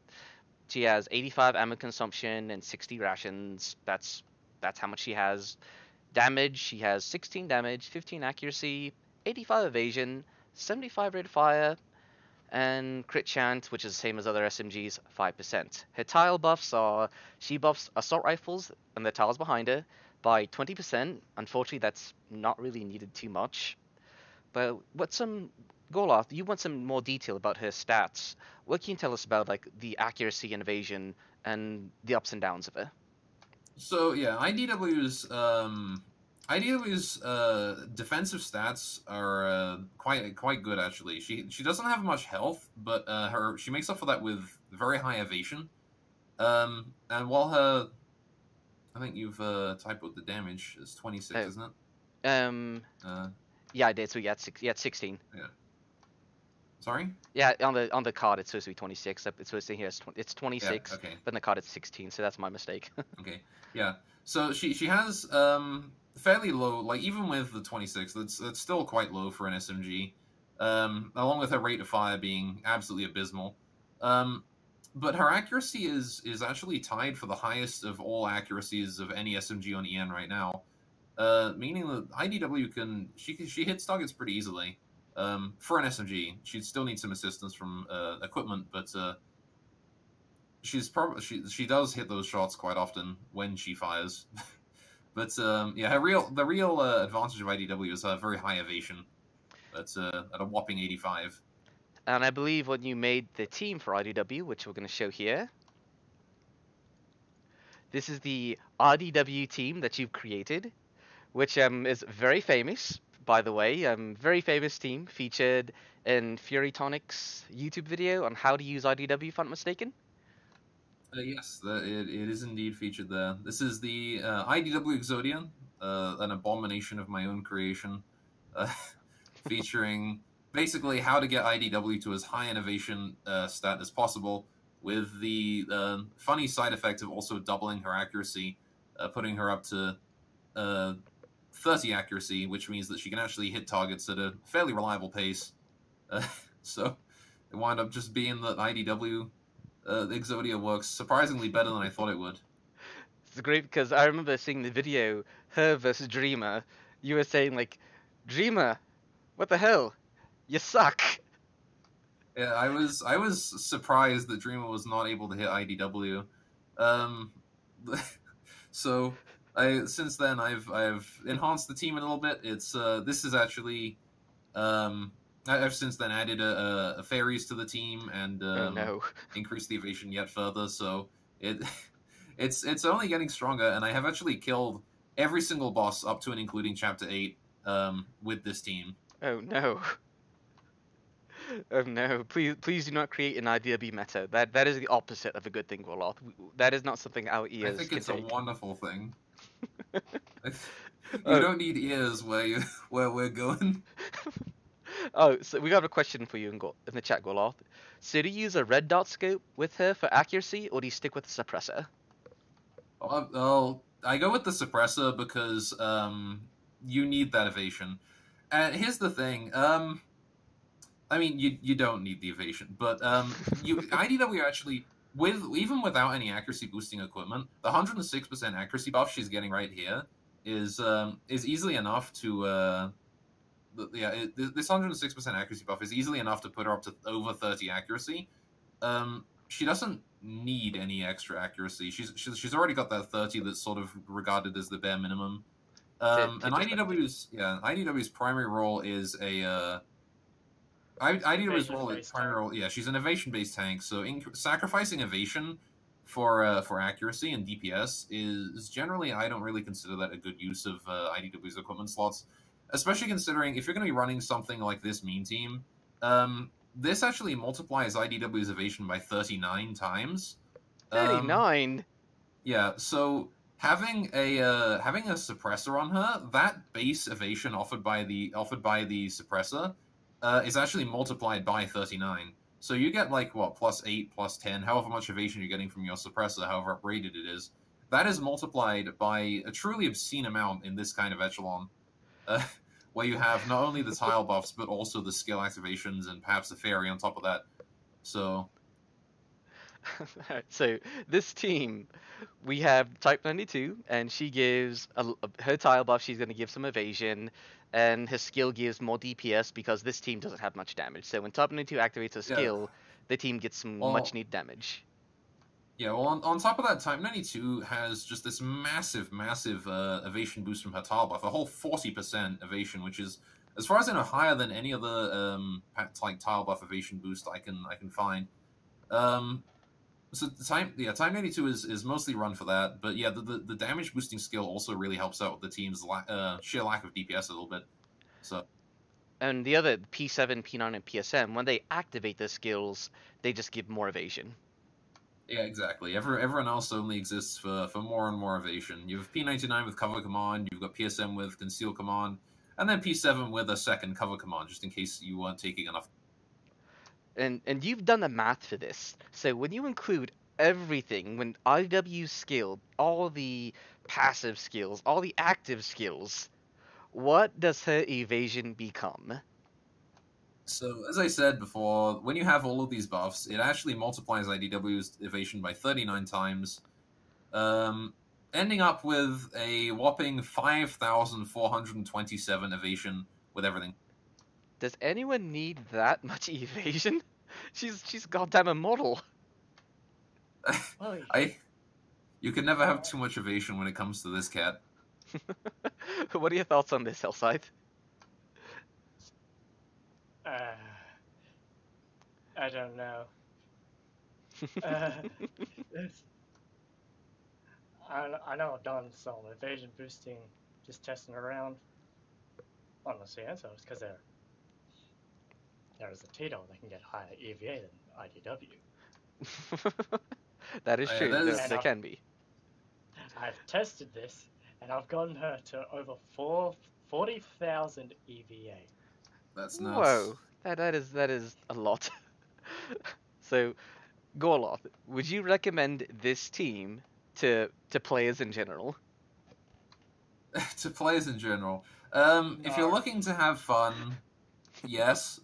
She has 85 ammo consumption and 60 rations. That's how much she has. Damage, she has 16 damage, 15 accuracy, 85 evasion, 75 rate of fire, and crit chance, which is the same as other SMGs, 5%. Her tile buffs are, she buffs assault rifles and the tiles behind her by 20%. Unfortunately, that's not really needed too much. But what's some, Gorlath, you want some more detail about her stats. What can you tell us about like the accuracy and evasion and the ups and downs of her? So yeah, IDW's defensive stats are quite good, actually. She doesn't have much health, but she makes up for that with very high evasion. And while her I think you've typoed the damage as 26, Oh, isn't it? um, Uh, yeah, I did. So yeah, it's 16. yeah. Sorry. Yeah, on the card it's supposed to be 26. It's supposed to here it's Yeah. 26, Okay. but in the card it's 16. So that's my mistake. Okay. Yeah. So she has fairly low, like even with the 26, that's still quite low for an SMG. Along with her rate of fire being absolutely abysmal. But her accuracy is actually tied for the highest of all accuracies of any SMG on EN right now. Meaning that IDW she hits targets pretty easily. For an SMG, she'd still need some assistance from equipment, but she does hit those shots quite often when she fires. But yeah, the real advantage of IDW is very high evasion. That's at a whopping 85. And I believe when you made the team for IDW, which we're going to show here, this is the IDW team that you've created, which is very famous, by the way. Very famous team featured in Fury Tonic's YouTube video on how to use IDW, if I'm not mistaken. Yes, it is indeed featured there. This is the IDW Exodia, an abomination of my own creation, uh, featuring basically how to get IDW to as high an evasion stat as possible, with the funny side effect of also doubling her accuracy, putting her up to 30 accuracy, which means that she can actually hit targets at a fairly reliable pace. So it wound up just being that IDW Exodia works surprisingly better than I thought it would. It's great because I remember seeing the video, her versus Dreamer. You were saying like, Dreamer, what the hell? You suck. Yeah, I was surprised that Dreamer was not able to hit IDW. Um, so I since then I've enhanced the team a little bit. It's this is actually I've since then added a fairies to the team and Oh no. increased the evasion yet further. So it it's only getting stronger, and I have actually killed every single boss up to and including Chapter 8 with this team. Oh no. Oh no, please do not create an IDW meta. That is the opposite of a good thing, Gorloth. That is not something our I ears think can it's a take. wonderful thing. You Oh, don't need ears where we're going. oh, so we got a question for you in the chat, Gorloth. So do you use a red dot scope with her for accuracy, or do you stick with the suppressor? Well, I go with the suppressor because you need that evasion. And here's the thing. I mean, you don't need the evasion, but IDW actually, with even without any accuracy boosting equipment, the 106% accuracy buff she's getting right here is easily enough to this 106% accuracy buff is easily enough to put her up to over 30 accuracy. She doesn't need any extra accuracy. She's already got that 30 that's sort of regarded as the bare minimum. And Just like IDW's primary role is IDW's Evasion-based primary tank. role, yeah, she's an evasion-based tank. So sacrificing evasion for accuracy and DPS is generally, I don't really consider that a good use of IDW's equipment slots, especially considering if you're going to be running something like this meme team, this actually multiplies IDW's evasion by 39 times. 39. Yeah, so having a suppressor on her, that base evasion offered by the suppressor is actually multiplied by 39. So you get like what, +8, +10, however much evasion you're getting from your suppressor, however uprated it is. That is multiplied by a truly obscene amount in this kind of echelon, where you have not only the tile buffs but also the skill activations and perhaps the fairy on top of that. So Alright, so this team, we have Type 92, and she gives her tile buff. She's going to give some evasion, and her skill gives more DPS because this team doesn't have much damage. So when Type 92 activates her yeah, skill, the team gets some much well, needed damage. yeah, well, on top of that, Type 92 has just this massive evasion boost from her tile buff, a whole 40% evasion, which is, as far as I know, higher than any other like tile buff evasion boost I can find. So Type 92 is mostly run for that, but yeah, the damage boosting skill also really helps out with the team's sheer lack of DPS a little bit. So And the other P7, P9, and PSM, when they activate their skills, they just give more evasion. yeah, exactly. Everyone else only exists for more and more evasion. You have P99 with cover command, you've got PSM with conceal command, and then P7 with a second cover command, just in case you weren't taking enough. And you've done the math for this. So when you include everything, when IW skill, all the passive skills, all the active skills, what does her evasion become? So, as I said before, when you have all of these buffs, it actually multiplies IDW's evasion by 39 times, ending up with a whopping 5,427 evasion with everything. Does anyone need that much evasion? She's goddamn immortal. Well, You can never have too much evasion when it comes to this cat. What are your thoughts on this, Hellscythe? uh, I don't know. Uh, it's, I know I've done some evasion boosting, just testing around on the CNSOs because there is a Tito that can get higher EVA than IDW. That is true. That is... There can be. I've tested this, and I've gotten her to over 40,000 EVA. That's nuts. Whoa, that is a lot. So, Gorloth, would you recommend this team to players in general? To players in general, if you're No. looking to have fun, yes.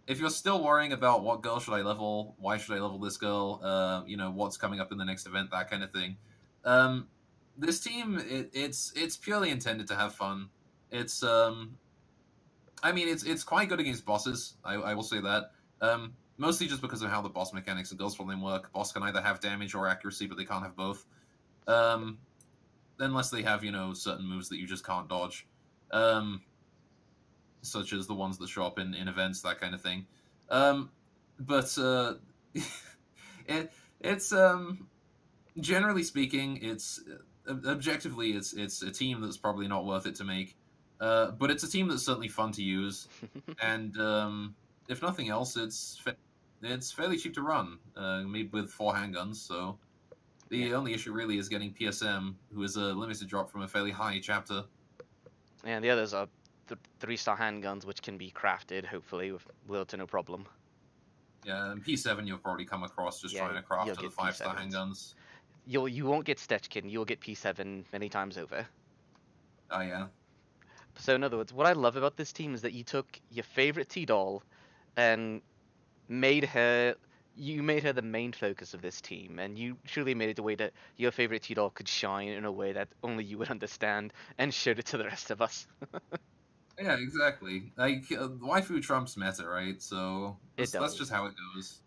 If you're still worrying about what girl should I level, why should I level this girl, what's coming up in the next event, that kind of thing. This team, it's purely intended to have fun. It's it's quite good against bosses. I will say that. Mostly just because of how the boss mechanics and Ghost Flame work. Boss can either have damage or accuracy, but they can't have both. Unless they have, certain moves that you just can't dodge. Such as the ones that show up in events, that kind of thing. It's generally speaking, it's objectively it's a team that's probably not worth it to make. But it's a team that's certainly fun to use, and if nothing else, it's fairly cheap to run, made with 4 handguns. So Yeah. the only issue really is getting PSM, who is a limited drop from a fairly high chapter. And the others are 3-star handguns, which can be crafted, hopefully, with little to no problem. Yeah, and P7 you'll probably come across just Yeah, trying to craft you'll to the get 5-star P7s. handguns. You won't get Stetchkin, you'll get P7 many times over. Oh yeah. So in other words, what I love about this team is that you took your favorite T-doll and made her you made her the main focus of this team, and you truly made it the way that your favorite T-doll could shine in a way that only you would understand, and showed it to the rest of us. Yeah, exactly. Like waifu trumps meta, right? So It that's just does. how it goes.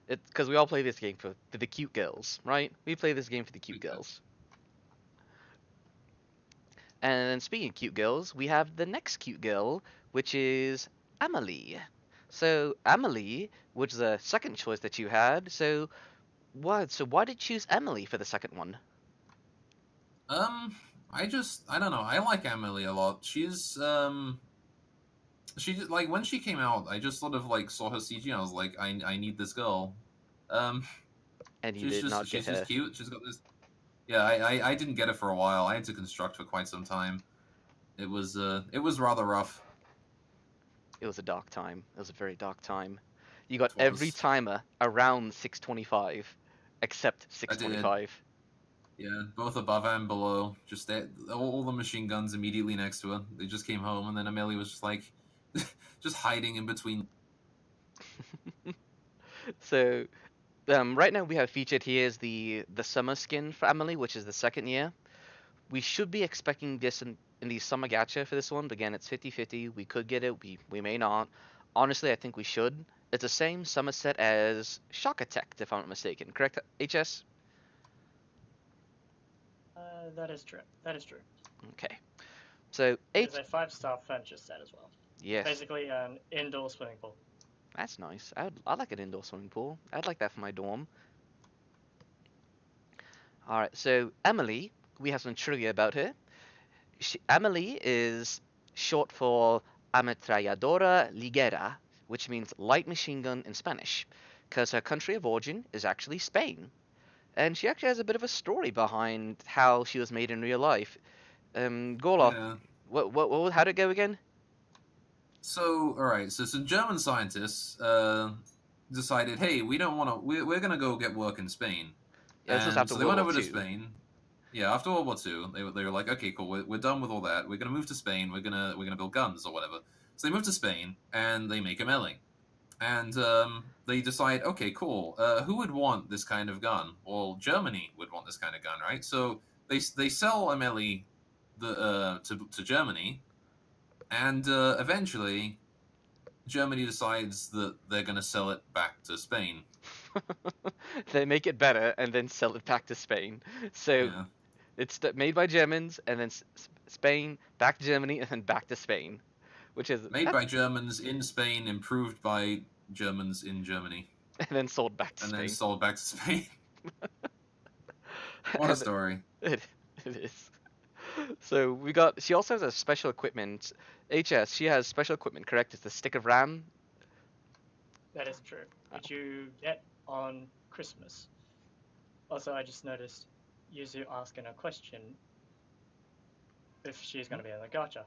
It's because we all play this game for the cute girls, right? We play this game for the cute girls. And then speaking of cute girls, we have the next cute girl, which is Ameli. So Ameli, which is the second choice that you had. So what? So why did you choose Emily for the second one? Um, I don't know. I like Emily a lot. She like when she came out, I just sort of like saw her CG and I was like, I need this girl. Um, And you did not get she's just her. cute. She's got this. Yeah, I didn't get it for a while. I had to construct for quite some time. It was rather rough. It was a dark time. It was a very dark time. You got It every was. timer around 625, except I did. 625. Yeah, both above and below. Just all the machine guns immediately next to her. They just came home, and then Amelie was just like, just hiding in between. So right now we have featured here is the summer skin for Emily, which is the second year. We should be expecting this in the summer gacha for this one. But again, it's 50-50. We could get it. We may not. Honestly, I think we should. It's the same summer set as Shock Attack, if I'm not mistaken. Correct, HS? That is true. That is true. Okay. So It is H. a 5-star furniture set as well. It's Yes, basically an indoor swimming pool. that's nice. I'd like an indoor swimming pool. I'd like that for my dorm. All right. So Emily, we have some trivia about her. Emily is short for Ametralladora Ligera, which means light machine gun in Spanish, because her country of origin is actually Spain. And she actually has a bit of a story behind how she was made in real life. Gorloth, Yeah. how'd it go again? So, all right. So some German scientists decided, hey, we don't want to. We're gonna go get work in Spain, Yeah, this was and after so they World went War over to Two. Spain. Yeah, after World War II, they were like, okay, cool, we're done with all that. We're gonna move to Spain. We're gonna build guns or whatever. So they move to Spain and they make a melee. And they decide, okay, cool. Who would want this kind of gun? Well, Germany would want this kind of gun, right? So they sell Ameli to Germany, and eventually Germany decides that they're going to sell it back to Spain. They make it better and then sell it back to Spain. So Yeah, it's made by Germans and then Spain, back to Germany, and then back to Spain, which is made by Germans in Spain, improved by Germans in Germany, and then sold back to and then Spain. sold back to Spain. What a And story! it is. So we got. She also has a special equipment. HS. She has special equipment. Correct? It's the stick of RAM. That is true, which you get on Christmas. Also, I just noticed Yuzu asking a question if she's going to be in the gacha.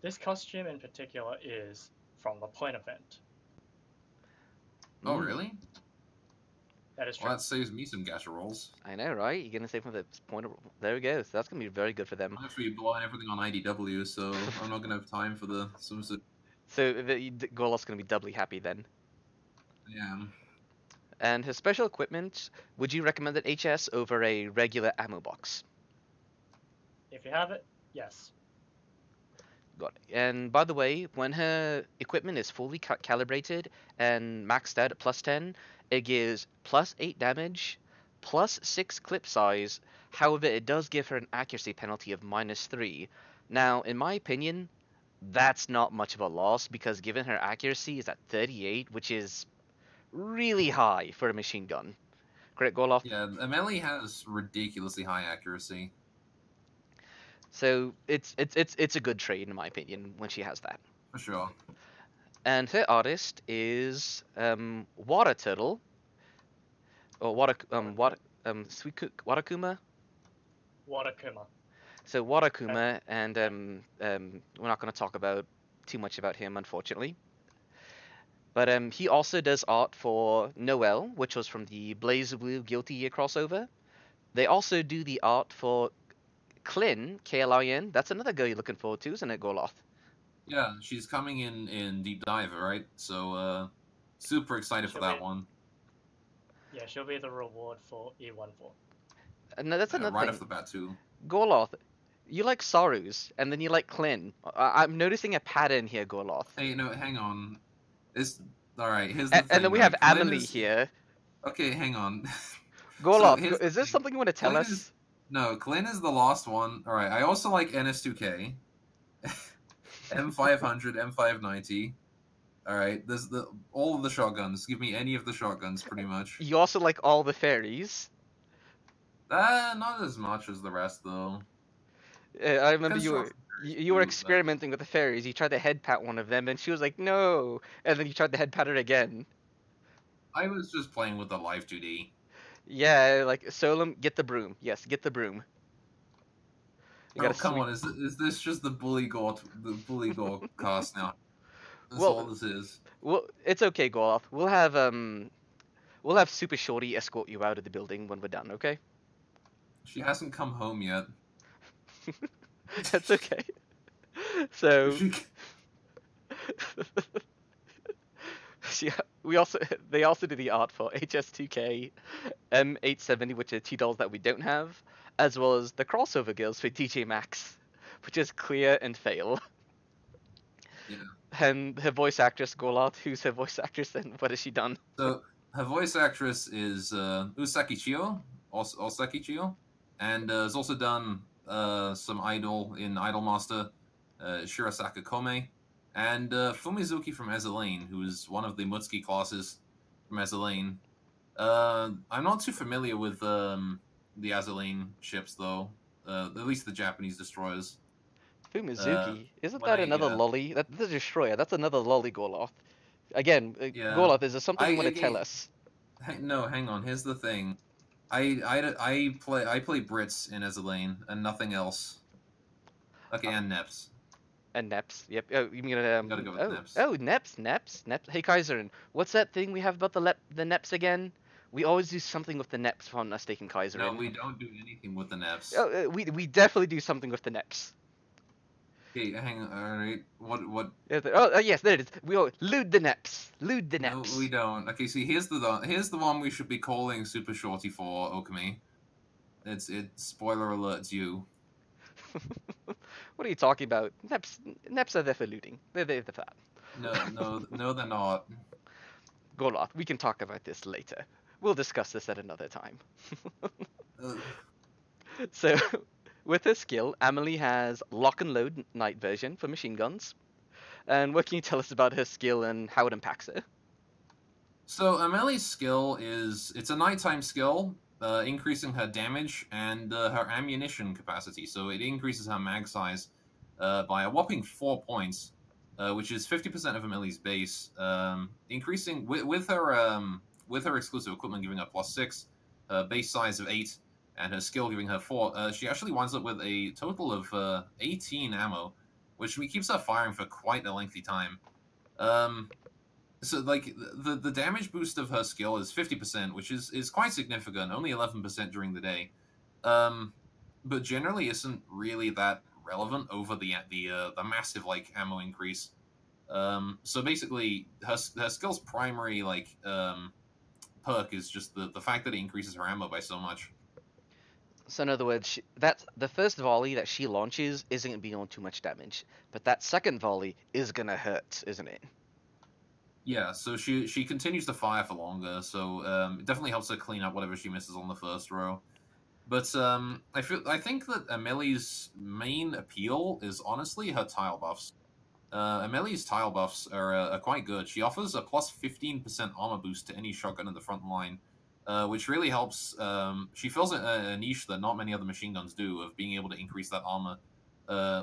This costume in particular is from the point event. Oh, Mm, really? That is true. Well, that saves me some gacha rolls. I know, right? You're gonna save from the point of. There we go. So that's gonna be very good for them. I have to be buying everything on IDW, so I'm not gonna have time for the some. So Gorloth's gonna be doubly happy then. Yeah. And his special equipment. Would you recommend it HS over a regular ammo box? If you have it, yes. Got it. And by the way, when her equipment is fully calibrated and maxed out at +10, it gives +8 damage, +6 clip size. However, it does give her an accuracy penalty of -3. Now, in my opinion, that's not much of a loss because given her accuracy is at 38, which is really high for a machine gun. Correct, Gorloth? Yeah, Ameli has ridiculously high accuracy. So it's a good trade in my opinion when she has that. For sure. And her artist is Water Turtle or Watakuma. Watakuma. So And Watakuma, and we're not going to talk about too much about him, unfortunately. But he also does art for Noel, which was from the Blaze Blue Guilty Gear crossover. They also do the art for Klin, Klin. That's another girl you're looking forward to, isn't it, Gorloth? Yeah, she's coming in Deep Dive, right? So super excited for that one. Yeah, she'll be the reward for E14. No, that's another Right thing. off the bat too. Gorloth, you like Sarus, and then you like Klin. I'm noticing a pattern here, Gorloth. Hey, no, hang on. It's all right. Here's the thing. And then we have Klin Ameli here. Okay, hang on. Gorloth, here's is the there thing. something you want to tell us? No, Klin is the last one. All right. I also like NS2K, M500, M590. All right. There's all of the shotguns. Give me any of the shotguns, pretty much. You also like all the fairies. Not as much as the rest, though. I remember Construction you were too, experimenting with the fairies. You tried to head pat one of them, and she was like, "No," and then you tried to head pat her again. I was just playing with the Live 2D. Yeah, like Solom, get the broom. Yes, get the broom. You Oh, gotta come sweep. on! Is this just the bully gore cast now? That's Well, all this is. well, it's okay, Gorloth. We'll have Super Shorty escort you out of the building when we're done. Okay? She hasn't come home yet. That's okay. So. They also do the art for HS2K, M870, which are two dolls that we don't have, as well as the crossover girls for DJ Max, which is Clear and Fail. Yeah. And her voice actress Gorloth, who's her voice actress, and what has she done? So her voice actress is Usaki Chio, Osaki Chio, and has also done some Idol in Idolmaster, Shirasaka Kome, and Fumizuki from Ezelane, who is one of the Mutsuki classes from Ezelane. I'm not too familiar with the Ezelane ships, though. At least the Japanese destroyers. Fumizuki? Isn't when that I, another lolly? That's the destroyer. That's another lolly, Gorloth. Again, Yeah. Gorloth, is there something you want to tell us? No, hang on. Here's the thing. I play Brits in Ezelane and nothing else. Okay, and Neps. And Neps. Yep. Oh, you mean Gotta go with Neps. Oh, Neps. Hey, Kaiserin, what's that thing we have about the Neps again? We always do something with the Neps, if I'm not mistaken, Kaiserin. No, we don't do anything with the Neps. Oh, we definitely do something with the Neps. Okay, hang on. All right. What? Oh, yes, there it is. We all loot the Neps. Loot the Neps. No, we don't. Okay, see, here's the one we should be calling Super Shorty for, Okami. It's spoiler alert, it's you. What are you talking about? Neps are there for looting. They're there for that. No, they're not. Gorloth, we can talk about this later. We'll discuss this at another time. So, with her skill, Ameli has lock and load night version for machine guns. And what can you tell us about her skill and how it impacts her? So Ameli's skill it's a nighttime skill, increasing her damage and her ammunition capacity. So it increases her mag size by a whopping 4 points, which is 50% of Ameli's base. Increasing with her exclusive equipment giving her +6, base size of 8, and her skill giving her 4. She actually winds up with a total of 18 ammo, which keeps her firing for quite a lengthy time. So, like, the damage boost of her skill is 50%, which is quite significant, only 11% during the day. But generally isn't really that relevant over the massive, like, ammo increase. So basically, her skill's primary, like, perk is just the fact that it increases her ammo by so much. So in other words, that's the first volley that she launches isn't going to be on too much damage, but that second volley is going to hurt, isn't it? Yeah, so she continues to fire for longer, so it definitely helps her clean up whatever she misses on the first row. But I think that Ameli's main appeal is honestly her tile buffs. Ameli's tile buffs are quite good. She offers a plus 15% armor boost to any shotgun in the front line, which really helps. She fills a niche that not many other machine guns do of being able to increase that armor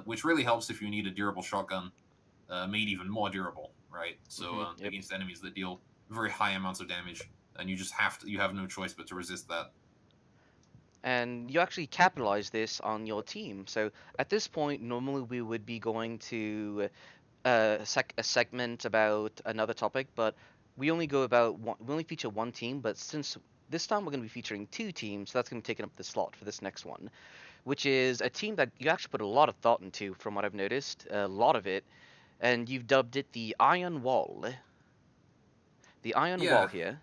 which really helps if you need a durable shotgun made even more durable, right? So Yep. against enemies that deal very high amounts of damage, and you just you have no choice but to resist that. And you actually capitalize this on your team. So at this point, normally we would be going to a segment about another topic, but we only go about we only feature one team. But since this time we're going to be featuring two teams, so that's going to be taking up the slot for this next one, which is a team that you actually put a lot of thought into, from what I've noticed, a lot of it, and you've dubbed it the Iron Wall. The Iron Wall Yeah. here.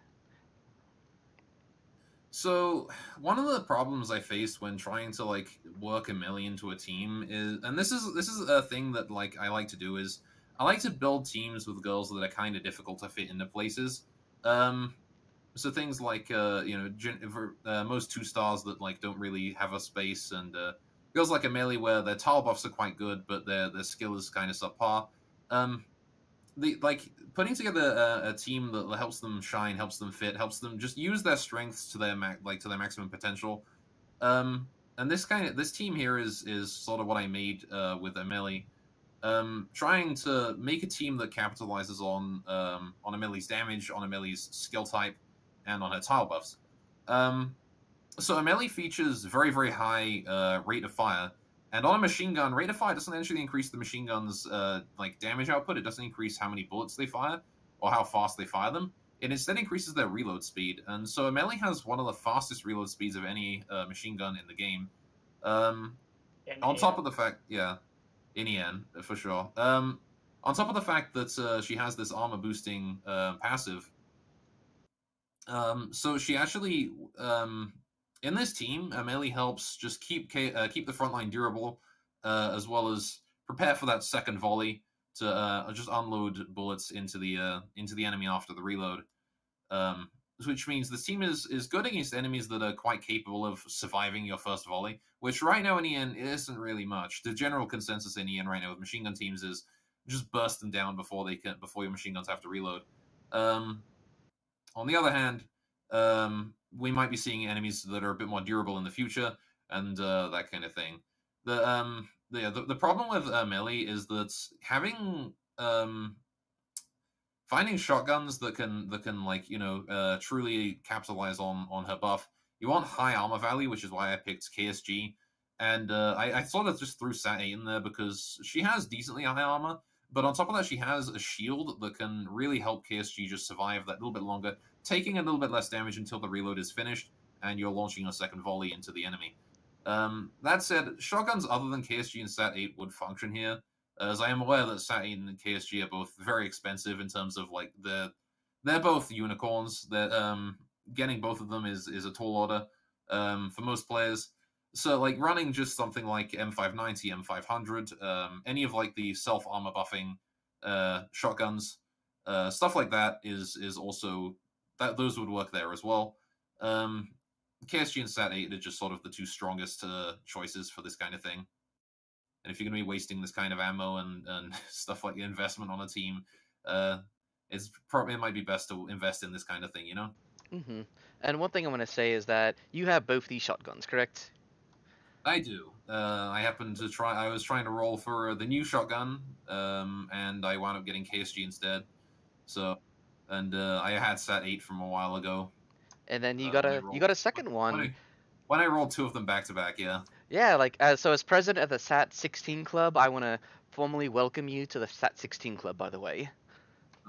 So one of the problems I faced when trying to like work Ameli into a team is, and this is a thing that like I like to do, is I like to build teams with girls that are kind of difficult to fit into places. Um, so things like most 2 stars that like don't really have a space, and girls like Ameli where their tile buffs are quite good, but their skill is kind of subpar. Um, the like putting together a team that helps them shine, helps them fit, helps them just use their strengths to their to their maximum potential. And this team here is sort of what I made with Ameli. Trying to make a team that capitalizes on Ameli's damage, on Ameli's skill type, and on her tile buffs. So Ameli features very, very high rate of fire, and on a machine gun, rate of fire doesn't actually increase the machine gun's like damage output. It doesn't increase how many bullets they fire or how fast they fire them. It instead increases their reload speed, and so Ameli has one of the fastest reload speeds of any machine gun in the game. Um, on top of the fact, yeah, in EN for sure. On top of the fact that she has this armor boosting passive. So she actually, in this team, Ameli helps just keep the front line durable, as well as prepare for that second volley to just unload bullets into the enemy after the reload. Um, which means this team is good against enemies that are quite capable of surviving your first volley, which right now in EN isn't really much. The general consensus in EN right now with machine gun teams is just burst them down before your machine guns have to reload. On the other hand, we might be seeing enemies that are a bit more durable in the future, and that kind of thing. The problem with melee is that finding shotguns that can like truly capitalize on her buff. You want high armor value, which is why I picked KSG, and I sort of just threw Sat 8 in there because she has decently high armor. But on top of that, she has a shield that can really help KSG just survive that little bit longer, taking a little bit less damage until the reload is finished and you're launching your second volley into the enemy. That said, shotguns other than KSG and Sat 8 would function here, as I am aware that Sat 8 and KSG are both very expensive in terms of like they're both unicorns. That getting both of them is a tall order for most players. So like running just something like M590, M500, any of like the self armor buffing shotguns, stuff like that is also those would work there as well. KSG and Sat 8 are just sort of the two strongest choices for this kind of thing. And if you're going to be wasting this kind of ammo and stuff like the investment on a team, it might be best to invest in this kind of thing, you know? Mm-hmm. And one thing I want to say is that you have both these shotguns, correct? I do. I was trying to roll for the new shotgun, and I wound up getting KSG instead. So, and I had Sat 8 from a while ago. And then you got a second one. When I rolled two of them back to back, yeah. Yeah, like so as president of the Sat 16 Club, I want to formally welcome you to the Sat 16 Club, by the way.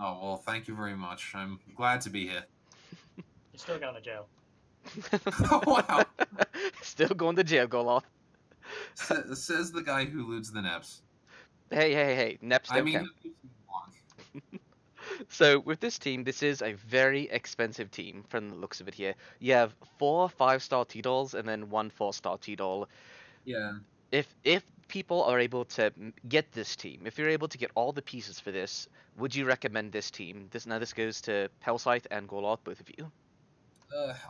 Oh, well, thank you very much. I'm glad to be here. You're still going to jail. Oh, wow. Still going to jail, Gorlath. Says the guy who loots the Neps. Hey, Neps don't count. So with this team, this is a very expensive team from the looks of it here. You have 4 5-star T-Dolls and then 1 4-star T-Doll. Yeah. If people are able to get this team, if you're able to get all the pieces for this, would you recommend this team? This goes to Hellscythe and Gorlath, both of you.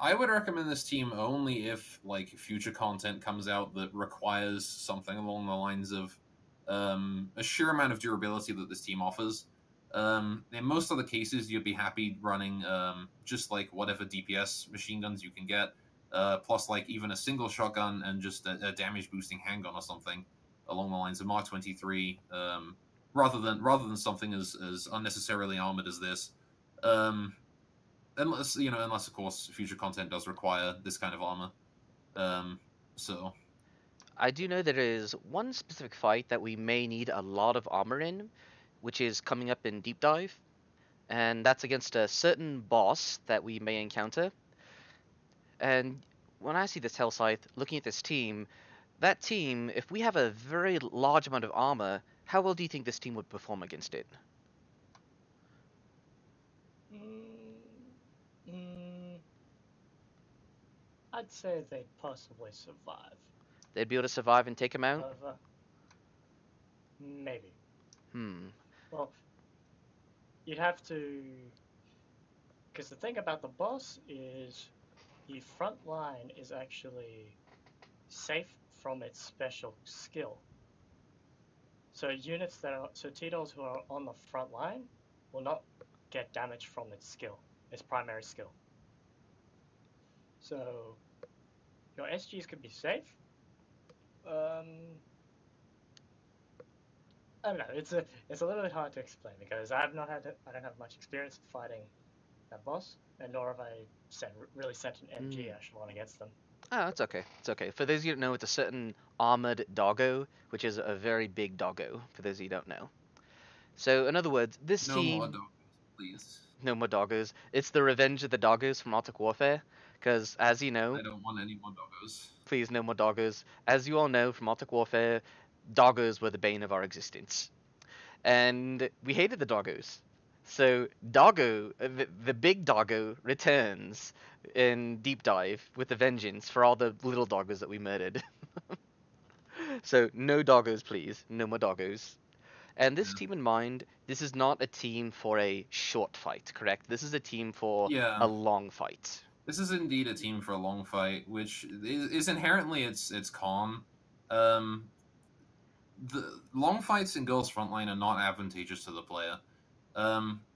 I would recommend this team only if like future content comes out that requires something along the lines of a sheer amount of durability that this team offers. In most other cases, you'd be happy running just like whatever DPS machine guns you can get, plus like even a single shotgun and just a damage boosting handgun or something. along the lines of Mark 23, rather than something as unnecessarily armored as this. Unless unless of course future content does require this kind of armor. So I do know there is one specific fight that we may need a lot of armor in, which is coming up in Deep Dive, and that's against a certain boss that we may encounter. And when I see this Hellscythe, looking at this team, that team, if we have a very large amount of armor, how well do you think this team would perform against it? I'd say they'd possibly survive. They'd be able to survive and take him out? However, maybe. Hmm. Well, you'd have to... Because the thing about the boss is the front line is actually safe from its special skill. So T-Dolls who are on the front line will not get damage from its skill, its primary skill. So your SGs could be safe. I don't know. It's a little bit hard to explain because I don't have much experience fighting that boss, and nor have I really sent an MG echelon against them. Oh, it's okay. It's okay. For those of you who don't know, it's a certain armored doggo, which is a very big doggo, for those of you who don't know. So, in other words, this no team... more doggos, please. No more doggos. It's the revenge of the doggos from Arctic Warfare, because, as you know... I don't want any more doggos. Please, no more doggos. As you all know from Arctic Warfare, doggos were the bane of our existence. And we hated the doggos. So Doggo, the big Doggo, returns in Deep Dive with a vengeance for all the little doggos that we murdered. So no doggos, please. No more doggos. And this team in mind, this is not a team for a short fight, correct? This is a team for a long fight. This is indeed a team for a long fight, which is inherently it's calm. The long fights in Girls Frontline are not advantageous to the player.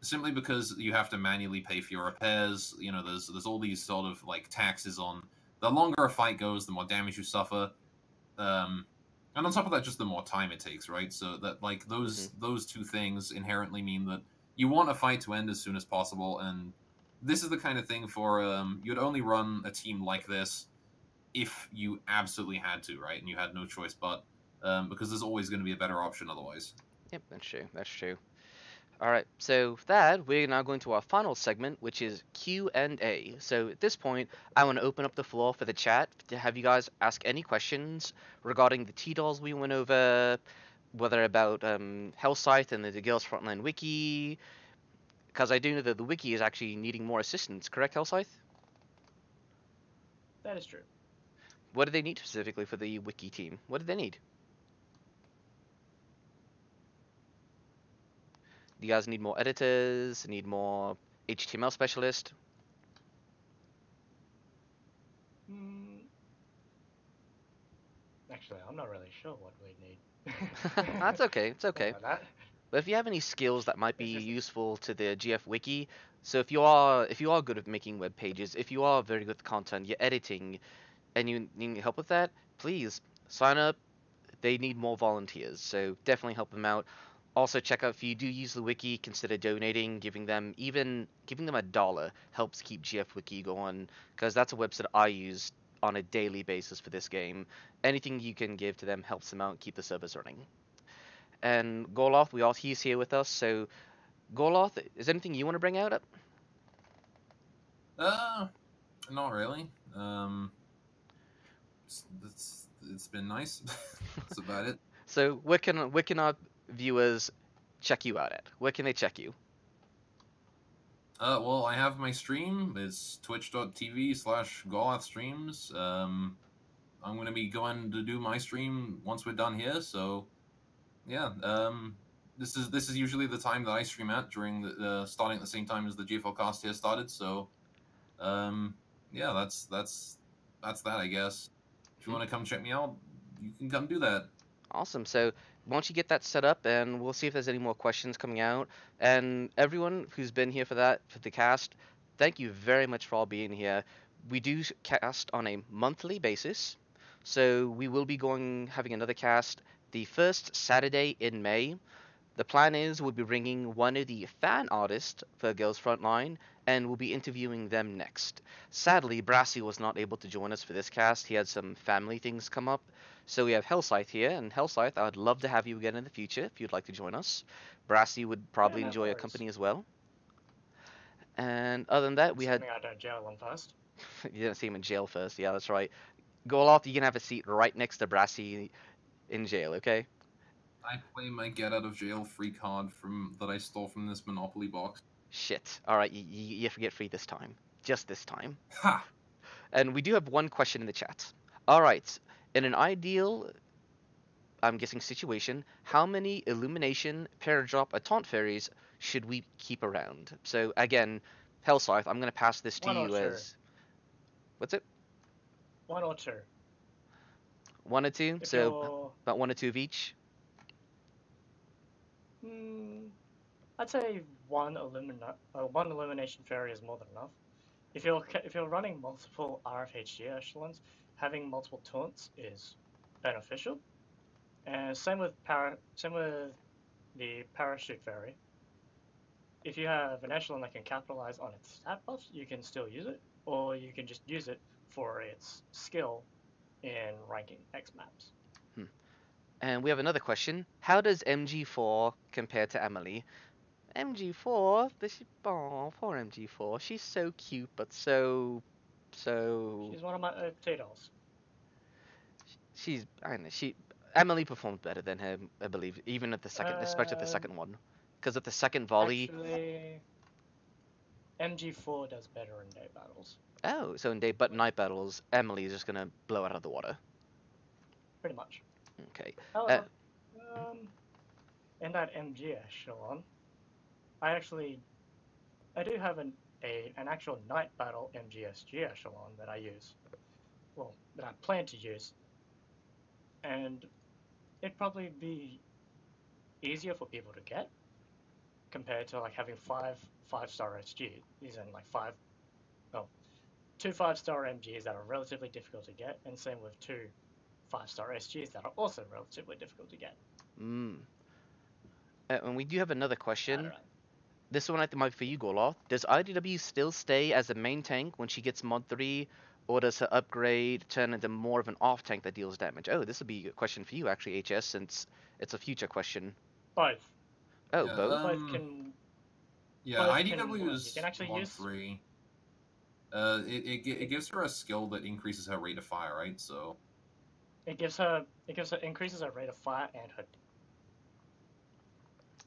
Simply because you have to manually pay for your repairs. You know, there's all these sort of like taxes on. The longer a fight goes, the more damage you suffer. And on top of that, just the more time it takes, right? So that like those two things inherently mean that you want a fight to end as soon as possible, and this is the kind of thing for you'd only run a team like this if you absolutely had to, right? And you had no choice but because there's always going to be a better option otherwise. Yep, that's true. That's true. All right, so with that, we're now going to our final segment, which is Q&A. So at this point, I want to open up the floor for the chat to have you guys ask any questions regarding the T-Dolls we went over, whether about Hellscythe and the Girls Frontline Wiki, because I do know that the Wiki is actually needing more assistance, correct, Hellscythe? That is true. What do they need specifically for the Wiki team? What do they need? Do you guys need more editors? Need more HTML specialists? Actually, I'm not really sure what we need. That's okay. It's okay. That. But if you have any skills that might be useful to the GFWiki, so if you are good at making web pages, if you are very good with content, you're editing, and you need help with that, please sign up. They need more volunteers, so definitely help them out. Also, check out if you do use the wiki, consider donating, giving them $1 helps keep GFWiki going, because that's a website I use on a daily basis for this game. Anything you can give to them helps them out, keep the servers running. And Gorlath, he's here with us. So, Gorlath, is there anything you want to bring out? Not really. It's been nice. That's about it. So, where can our viewers check you out at? Where can they check you? Well, I have my stream. It's twitch.tv/GorlathStreams. I'm going to be going to do my stream once we're done here, so yeah. This is usually the time that I stream at during the starting at the same time as the GFLCast here started, so yeah, that's that, I guess. If you want to come check me out, you can come do that. Awesome. So once you get that set up, and we'll see if there's any more questions coming out. And everyone who's been here for the cast, thank you very much for all being here. We do cast on a monthly basis, so we will be having another cast the first Saturday in May. The plan is we'll be bringing one of the fan artists for Girls Frontline, and we'll be interviewing them next. Sadly, Brassy was not able to join us for this cast. He had some family things come up. So we have Hellscythe here, and Hellscythe, I would love to have you again in the future if you'd like to join us. Brassy would Yeah, probably no enjoy your worries. company as well. And other than that, we had. Assuming I don't jail them first. You didn't see him in jail first. Yeah, that's right. Gorlath, you can have a seat right next to Brassy in jail, okay? I claim my get out of jail free card from that I stole from this Monopoly box. Shit. Alright, you get free this time. Just this time. Ha! And we do have one question in the chat. Alright, in an ideal, I'm guessing situation, how many Illumination, Paradrop, or Taunt Fairies should we keep around? So again, Hellscythe, I'm going to pass this to One or you two. as... What's it? One or two. One or two? If So you're, about one or two of each? I'd say one illumination fairy is more than enough. If you're running multiple RFHG echelons, having multiple taunts is beneficial. And same with the parachute fairy. If you have an echelon that can capitalize on its stat buffs, you can still use it, or you can just use it for its skill in ranking X maps. And we have another question. How does MG4 compare to Ameli? MG4? Oh, poor MG4. She's so cute, but so... She's one of my T-dolls. I don't know, Emily performed better than her, I believe, even at the second, especially at the second one. Because at the second volley... Actually, MG4 does better in day battles. Oh, so in night battles, Emily is just going to blow it out of the water. Pretty much. Okay. However, in that MG echelon, I do have an actual night battle MGSG echelon that I use. Well, that I plan to use. And it'd probably be easier for people to get compared to like having five-star SG. These are like two 5-star MGs that are relatively difficult to get, and same with two 5-star SGs that are also relatively difficult to get. And we do have another I question. don't know. This one I think might be for you, Gorloth. Does IDW still stay as a main tank when she gets mod 3, or does her upgrade turn into more of an off tank that deals damage? Oh, this would be a question for you actually, HS, since it's a future question. Both. Oh, Yeah, both? Both can. Yeah, both IDW can, is you can actually mod use 3. It gives her a skill that increases her rate of fire, right? So increases her rate of fire and her.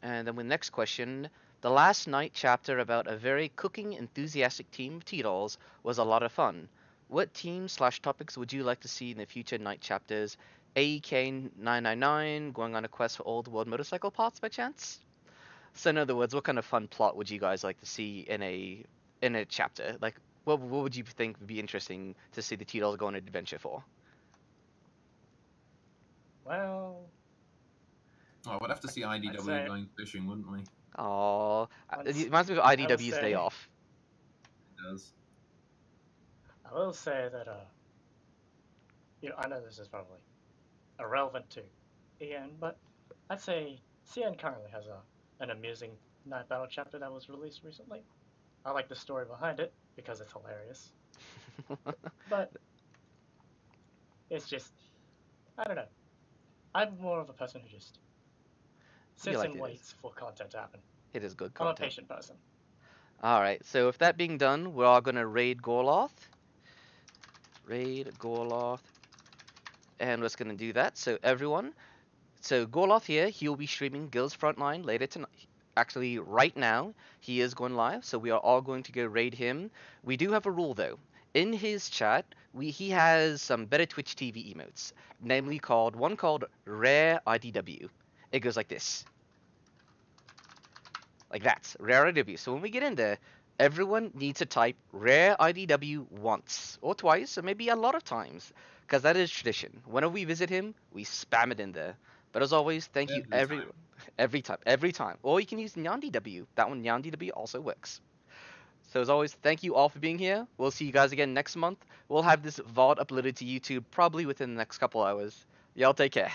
And then with the next question, the last night chapter about a very cooking enthusiastic team of T-Dolls was a lot of fun. What teams/topics would you like to see in the future night chapters? AEK999 going on a quest for old world motorcycle parts by chance? So in other words, what kind of fun plot would you guys like to see in a chapter? Like, what would you think would be interesting to see the T-Dolls go on an adventure for? Well. Oh, we'd have to see IDW going fishing, wouldn't we? Aww. It reminds me of IDW's day off. It does. I will say that, I know this is probably irrelevant to Ian, but I'd say CN currently has an amusing night battle chapter that was released recently. I like the story behind it because it's hilarious. But it's just, I don't know. I'm more of a person who just sits and waits for content to happen. It is good I'm a content. patient person. Alright, so with that being done, we're all going to raid Gorloth. Raid Gorloth. And we're just going to do that. So everyone, Gorloth here, he'll be streaming Girls Frontline later tonight. Actually, right now, he is going live, so we are all going to go raid him. We do have a rule, though. In his chat, he has some better Twitch TV emotes, namely one called Rare IDW. It goes like this. Like that, Rare IDW. So when we get in there, everyone needs to type Rare IDW once, or twice, or maybe a lot of times, because that is tradition. Whenever we visit him, we spam it in there. But as always, thank you every time. Or you can use NyanDW. That one, NyanDW, also works. So as always, thank you all for being here. We'll see you guys again next month. We'll have this VOD uploaded to YouTube probably within the next couple hours. Y'all take care.